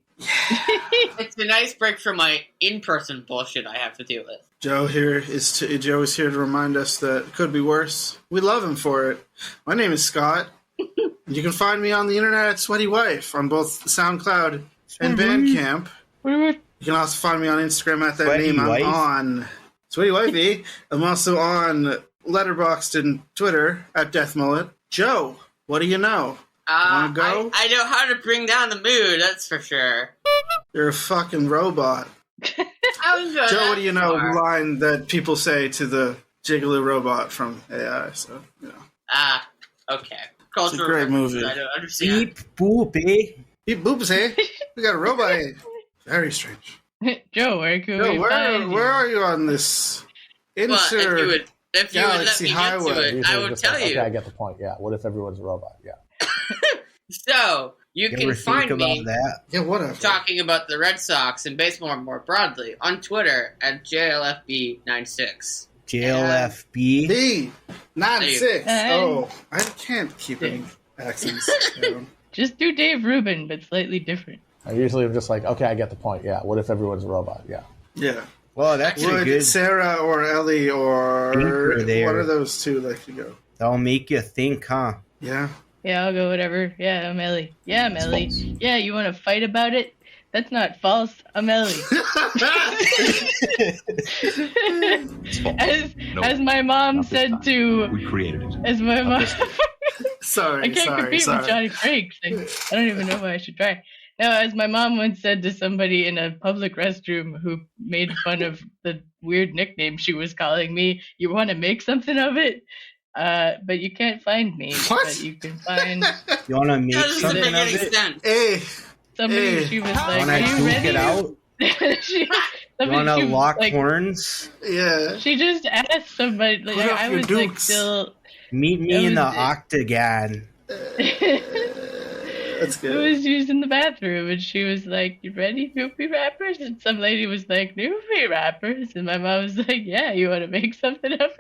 S6: It's a nice break from my in-person bullshit I have to deal with.
S4: Joe Joe is here to remind us that it could be worse. We love him for it. My name is Scott. You can find me on the internet at Sweaty Wife on both SoundCloud and Bandcamp. You can also find me on Instagram at that
S2: Sweaty
S4: name. I'm
S2: Wife?
S4: on Sweaty Wifey. I'm also on Letterboxd and Twitter at Death Mullet. Joe, what do you know? Wanna go?
S6: I know how to bring down the mood, that's for sure.
S4: You're a fucking robot. Joe, what do you know? The line that people say to the jiggly robot from AI. So, you know.
S6: Ah, okay.
S4: It's a great movie.
S6: I don't understand.
S2: Beep boop, eh?
S4: Beep boops, eh? We got a robot, eh? Very strange.
S7: Joe, where can
S4: Joe,
S7: we find you?
S4: where are you on this
S6: Well, if you would let
S4: Galaxy
S6: me
S4: Highway?
S6: get to it, I would tell you.
S11: Okay, I get the point. Yeah. What if everyone's a robot? Yeah.
S6: So, you can find me
S4: Yeah, whatever.
S6: talking about the Red Sox and baseball more broadly on Twitter at JLFB96.
S2: JLFB.
S4: B 96.
S7: Hey.
S4: Oh, I can't keep any accents down.
S7: Just do Dave Rubin, but slightly different.
S11: I usually am just like, okay, I get the point. Yeah. What if everyone's a robot? Yeah.
S4: Yeah.
S2: Well, that's a
S4: Would
S2: good.
S4: Sarah or Ellie or
S2: Thinker there.
S4: one of those two like to go?
S2: That'll make you think, huh?
S4: Yeah.
S7: Yeah, I'll go whatever. Yeah, I'm Ellie. Yeah, I'm Ellie. Yeah, you want to fight about it? That's not false. I'm Ellie. as my mom said to...
S12: We created it.
S7: As my mom...
S4: Sorry,
S7: I can't compete with Johnny Craig. I don't even know why I should try. No, as my mom once said to somebody in a public restroom who made fun of the weird nickname she was calling me, you want to make something of it? But you can't find me.
S4: What?
S7: But you can find...
S2: You want to make
S6: That doesn't
S2: something
S6: make
S2: of
S6: any
S2: it?
S6: sense.
S4: Hey.
S7: Somebody, she was like,
S2: Want
S7: are
S2: to
S7: you
S2: duke
S7: ready?
S2: it out?
S7: she,
S2: You want to
S7: she was
S2: lock
S7: like,
S2: horns?
S4: Yeah.
S7: She just asked somebody, like,
S4: Put up
S7: I
S4: your
S7: was like
S4: dukes.
S7: still...
S2: Meet me
S7: That
S2: in the
S7: was it.
S2: octagon.
S4: That's
S7: I
S4: good.
S7: was using the bathroom, and she was like, "You ready, Goofy Rappers?" And some lady was like, "Goofy Rappers," and my mom was like, "Yeah, you want to make something of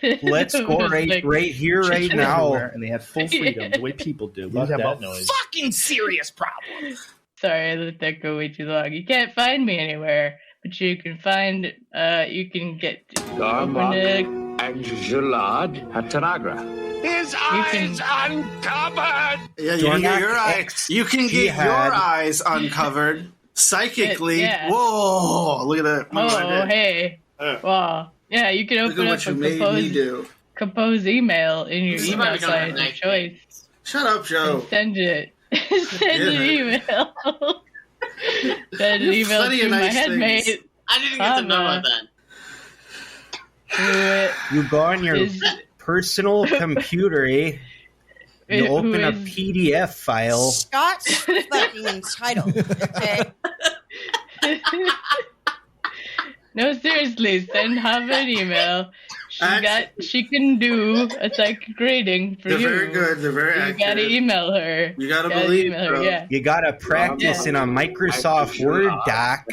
S7: it?"
S2: Let's
S7: I
S2: go
S7: was
S2: right
S7: like,
S2: here, right now.
S12: And they had full freedom, the way people do. Love
S11: have
S12: that
S11: a
S12: noise.
S13: Fucking serious problem.
S7: Sorry, I let that go way too long. You can't find me anywhere, but you can find. You can get. Open a,
S13: And Gilad Hatanagra. His eyes uncovered.
S4: Yeah, you can get your eyes. You can get your eyes uncovered psychically.
S7: Yeah.
S4: Whoa! Look at that. Look what I
S7: oh,
S4: did.
S7: hey. Wow. Yeah, you can
S4: Look
S7: open
S4: at
S7: up
S4: what you
S7: a
S4: made me do.
S7: compose email in your
S6: Somebody
S7: email
S6: don't
S7: client
S6: have
S7: of
S6: nice
S7: choice.
S4: Shut up, Joe.
S7: And send it. Send
S4: Yeah.
S7: an email. Send an email
S4: Plenty
S7: to
S4: of
S7: my
S4: nice
S7: headmate.
S4: things.
S6: I didn't get to know then.
S2: You go on your personal computer, eh? You open a PDF file.
S14: Scott's fucking entitled, okay?
S7: No, seriously, send her an email. She can do a psychic rating for
S4: They're
S7: you.
S4: very good. They're very
S7: You
S4: accurate.
S7: gotta email her.
S4: You gotta believe,
S7: email her,
S4: bro.
S7: yeah.
S2: You gotta practice in a Microsoft Word doc.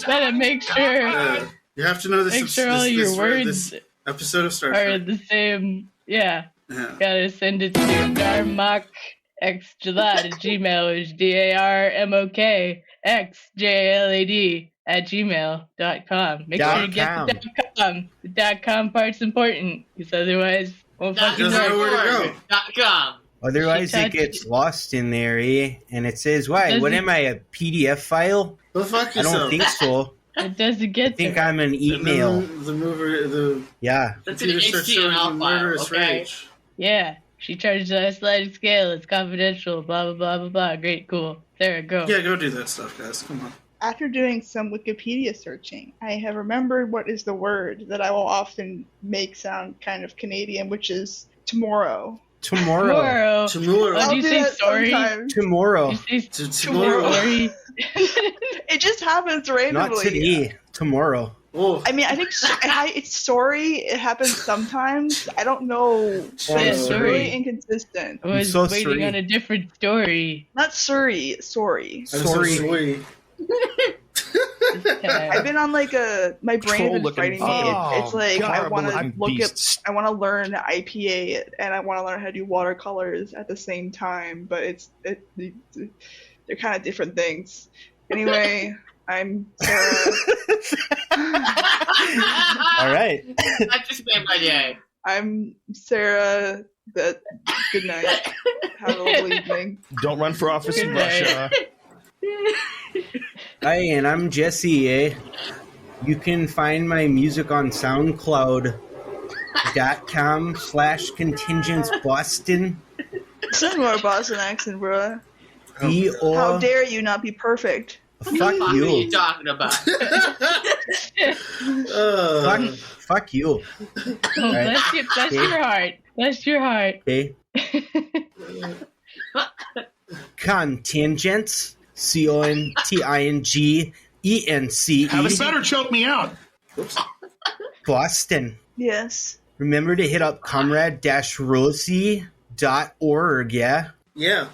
S7: Gotta make sure.
S4: You have to know this.
S7: Make sure all your words
S4: this episode of Star
S7: are
S4: Trek.
S7: the same. Yeah.
S4: Yeah.
S7: Gotta send it to darmokxjalad@gmail, which darmokxjalad@gmail.com. Make sure you get the .com. The .com part's important, because otherwise, won't fucking
S4: Doesn't know
S7: work.
S4: where to go.
S6: .com.
S2: Otherwise,
S7: She
S2: it gets lost in there, eh? And it says, "Why? What
S7: Doesn't-
S2: am I, a PDF file?"
S4: Go fuck
S2: I
S4: yourself.
S2: don't think so.
S7: It doesn't get
S2: I think
S7: there.
S2: I'm an email.
S4: The mover, the
S2: Yeah.
S6: That's an
S4: computer starts showing
S6: HTML
S4: you
S6: file,
S4: murderous
S6: okay?
S4: rage.
S7: Yeah. She charges on a sliding scale. It's confidential. Blah, blah, blah, blah, blah. Great, cool. There, go.
S4: Yeah, go do that stuff, guys. Come on.
S5: After doing some Wikipedia searching, I have remembered what is the word that I will often make sound kind of Canadian, which is tomorrow.
S2: Tomorrow.
S4: Tomorrow.
S7: Oh, did you
S5: do
S7: say
S5: that
S7: sorry?
S5: sometimes.
S2: Tomorrow.
S7: Did you say
S4: Tomorrow.
S7: sorry?
S5: It just happens randomly.
S2: Not today. Tomorrow.
S4: Oh,
S5: I mean, I think it's sorry. It happens sometimes. I don't know. But
S7: Yeah,
S5: it's
S7: sorry.
S5: really inconsistent.
S7: I was
S2: so
S7: waiting
S2: sorry.
S7: on a different story.
S5: Not sorry. Sorry.
S4: I'm
S2: Sorry.
S4: so sweet.
S5: I've been on like my brain has been fighting me. It's like I want to look at, I want to learn IPA and I want to learn how to do watercolors at the same time, but they're kind of different things. Anyway, I'm Sarah.
S2: All right.
S6: That just made my day.
S5: I'm Sarah. Good night. Have a lovely evening.
S12: Don't run for office in
S7: Good night.
S12: Russia.
S2: Hi, and I'm Jesse, eh? You can find my music on SoundCloud.com/Contingence Boston.
S5: Some more Boston accent, bro. How dare you not be perfect?
S2: Fuck
S6: What are
S2: you.
S6: you talking about?
S2: Fuck you.
S7: Oh, bless your heart. Bless your heart.
S2: Okay. Contingence. CONTINGENCE.
S13: Have a better choke me out.
S2: Boston.
S5: Yes.
S2: Remember to hit up comrade-rosie.org, yeah?
S4: Yeah.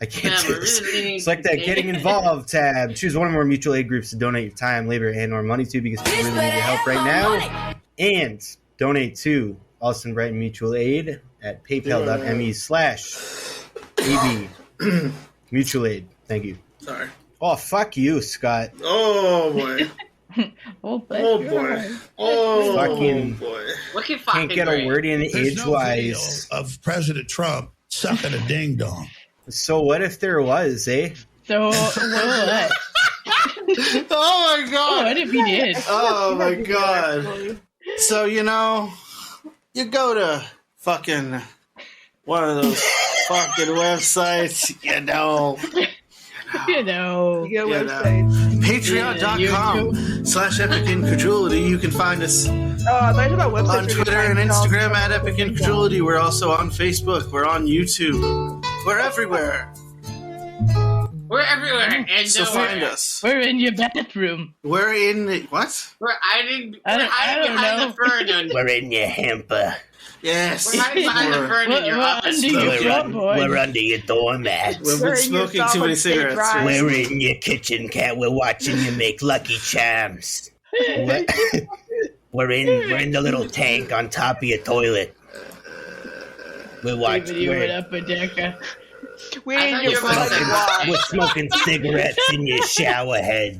S2: I can't
S6: Yeah,
S2: do
S6: we're
S2: this.
S6: really needing
S2: Select that Getting Involved tab. Choose one or more mutual aid groups to donate your time, labor, and or money to because we really need your help right now. And donate to Austin Brighton Mutual Aid at paypal.me/AB Mutual Aid. Thank you.
S4: Sorry.
S2: Oh, fuck you, Scott.
S4: Oh, boy.
S7: Oh, bless
S4: Oh,
S7: your
S4: boy.
S7: heart.
S4: Oh,
S2: Fucking
S4: boy.
S6: Looking fucking
S2: can't get
S6: great.
S2: a word in
S15: There's no video
S2: edgewise.
S15: of President Trump sucking a ding dong.
S2: So what if there was, eh?
S7: So, what?
S4: Oh, my God.
S7: What if he did?
S4: Oh, my God. So, you go to fucking one of those fucking websites,
S7: You know.
S5: You go
S4: Yeah,
S5: websites.
S4: Patreon.com/Epic Incredulity. You can find us
S5: Oh, I thought about websites.
S4: on Twitter and Instagram at Epic Incredulity. We're also on Facebook. We're on YouTube. We're everywhere.
S6: We're everywhere and
S4: So
S6: nowhere.
S4: find us.
S7: We're in your bathroom.
S4: We're in what?
S6: We're hiding
S7: I don't
S6: behind
S7: know.
S6: the fern.
S2: We're in your hamper.
S4: Yes.
S6: We're hiding behind the fern in your
S7: We're
S6: office.
S7: under your floorboard.
S2: We're under your doormat.
S4: We've
S5: We're
S4: been
S5: in your
S4: smoking too many
S5: solid state
S4: cigarettes.
S5: drive.
S2: We're in your kitchen, cat. We're watching you make Lucky Charms. We're in the little tank on top of your toilet. We're
S7: David, you went
S2: watching.
S7: up a decker.
S5: We're
S6: I
S5: in
S6: thought
S5: your
S6: you were gonna
S5: fucking
S6: say-
S5: block.
S2: We're smoking cigarettes in your shower head.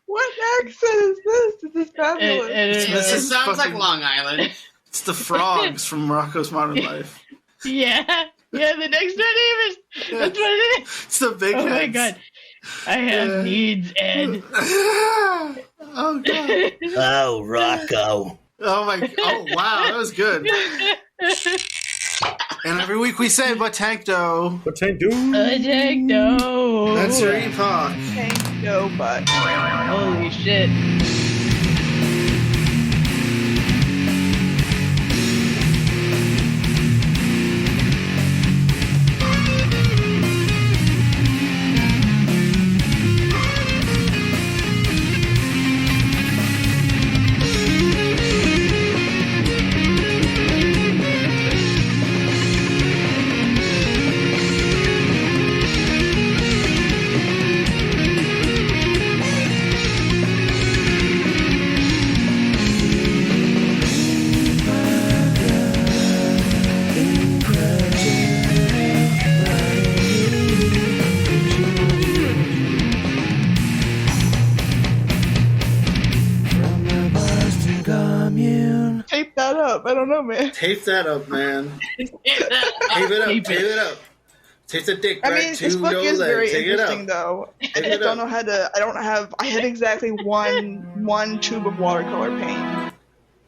S5: What accent is this? This is fabulous.
S4: This
S6: It
S4: is
S6: sounds like
S4: fucking-
S6: Long Island.
S4: It's the frogs from Rocco's Modern Life.
S7: Yeah, the next door neighbors. That's what it is.
S4: It's the big
S7: Oh my
S4: heads.
S7: god. I have needs, Ed.
S4: Oh god.
S2: Oh, Rocco.
S4: Oh my. Oh wow, that was good. And every week we say Batankdo.
S7: Protecto.
S4: That's your epoch.
S5: Thank you, but
S7: Holy shit.
S5: tape that up. I don't know, man.
S4: Tape that up, man. Tape it up. Tape it up. Tape the dick
S5: I
S4: right
S5: mean,
S4: to
S5: this book
S4: your
S5: is
S4: leg.
S5: very
S4: Take it
S5: interesting,
S4: up.
S5: though. I
S4: Take
S5: just
S4: it
S5: don't
S4: up.
S5: know how to. I don't have. I had exactly one tube of watercolor paint,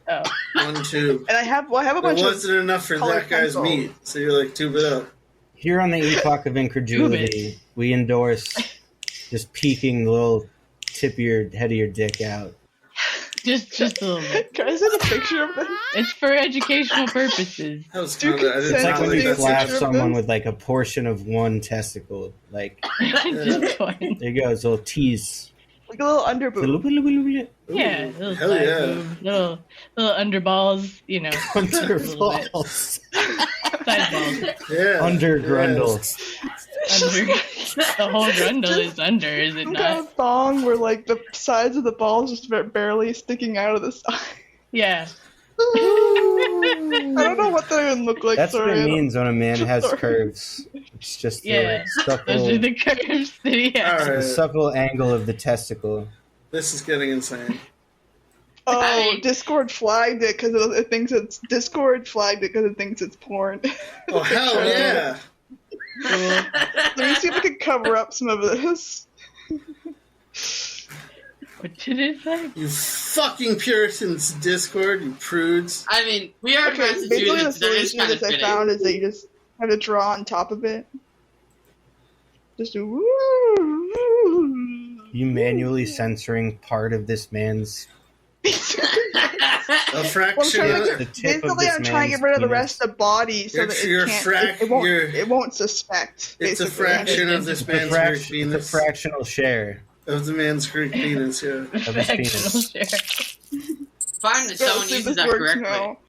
S7: Oh.
S4: 1, 2.
S5: and I have a
S4: It
S5: bunch of.
S4: wasn't enough for
S5: colored
S4: that guy's
S5: pencils.
S4: meat, so you're like, tube it up.
S2: Here on the Epoch of Incredulity, we endorse just peeking the little tip of your head of your dick out.
S7: Just a little bit.
S5: Can I send a picture of this?
S7: It's for educational purposes.
S4: That was
S5: You
S4: kind of. I
S5: can
S4: didn't
S2: It's
S5: send
S2: like
S4: sound
S2: when
S4: like
S2: you
S5: Take a
S2: slap
S5: picture of
S2: someone
S5: this?
S2: with like a portion of one testicle. Like,
S7: Just one.
S2: there you go, it's a little tease.
S5: Like a little underboob.
S7: Yeah, little
S4: hell
S7: side
S4: yeah.
S7: boob, little underballs, you know. a little bit.
S2: Underballs.
S7: Side balls.
S4: Yeah.
S2: Undergrundle.
S7: Under. The whole grundle is under, is it
S5: Some kind
S7: not?
S5: of thong where like the sides of the balls just barely sticking out of the side.
S7: Yeah.
S5: I don't know what that even look like.
S2: That's
S5: sorry,
S2: what
S5: I
S2: it
S5: don't-
S2: means when a man has
S5: Sorry.
S2: curves. It's just
S7: Yeah.
S2: the supple,
S7: Those are the curves that he has.
S4: All
S2: the
S4: right.
S2: supple angle of the testicle.
S4: This is getting insane.
S5: Oh,
S6: I-
S5: Discord flagged it because it thinks it's Discord flagged it because it thinks it's porn.
S4: Oh hell yeah!
S5: Let me see if I can cover up some of this.
S7: What did it say?
S4: You fucking Puritans, Discord, you prudes.
S6: I mean, we are in
S5: Okay, basically the
S6: Massachusetts. That is
S5: solution
S6: kind
S5: to
S6: of
S5: this I
S6: fitting.
S5: found is that you just have to draw on top of it. Just do.
S2: You manually censoring part of this man's.
S4: A fraction.
S5: Well,
S2: the tip of
S5: basically,
S2: this
S5: I'm trying to
S2: man's
S5: get rid of the
S2: penis.
S5: rest of the body so that it won't suspect.
S4: It's a
S5: basically.
S4: fraction of this man's Greek penis.
S2: It's a fractional share
S4: Of the man's Greek penis, yeah.
S2: of his penis.
S6: Fine, if someone uses that correctly.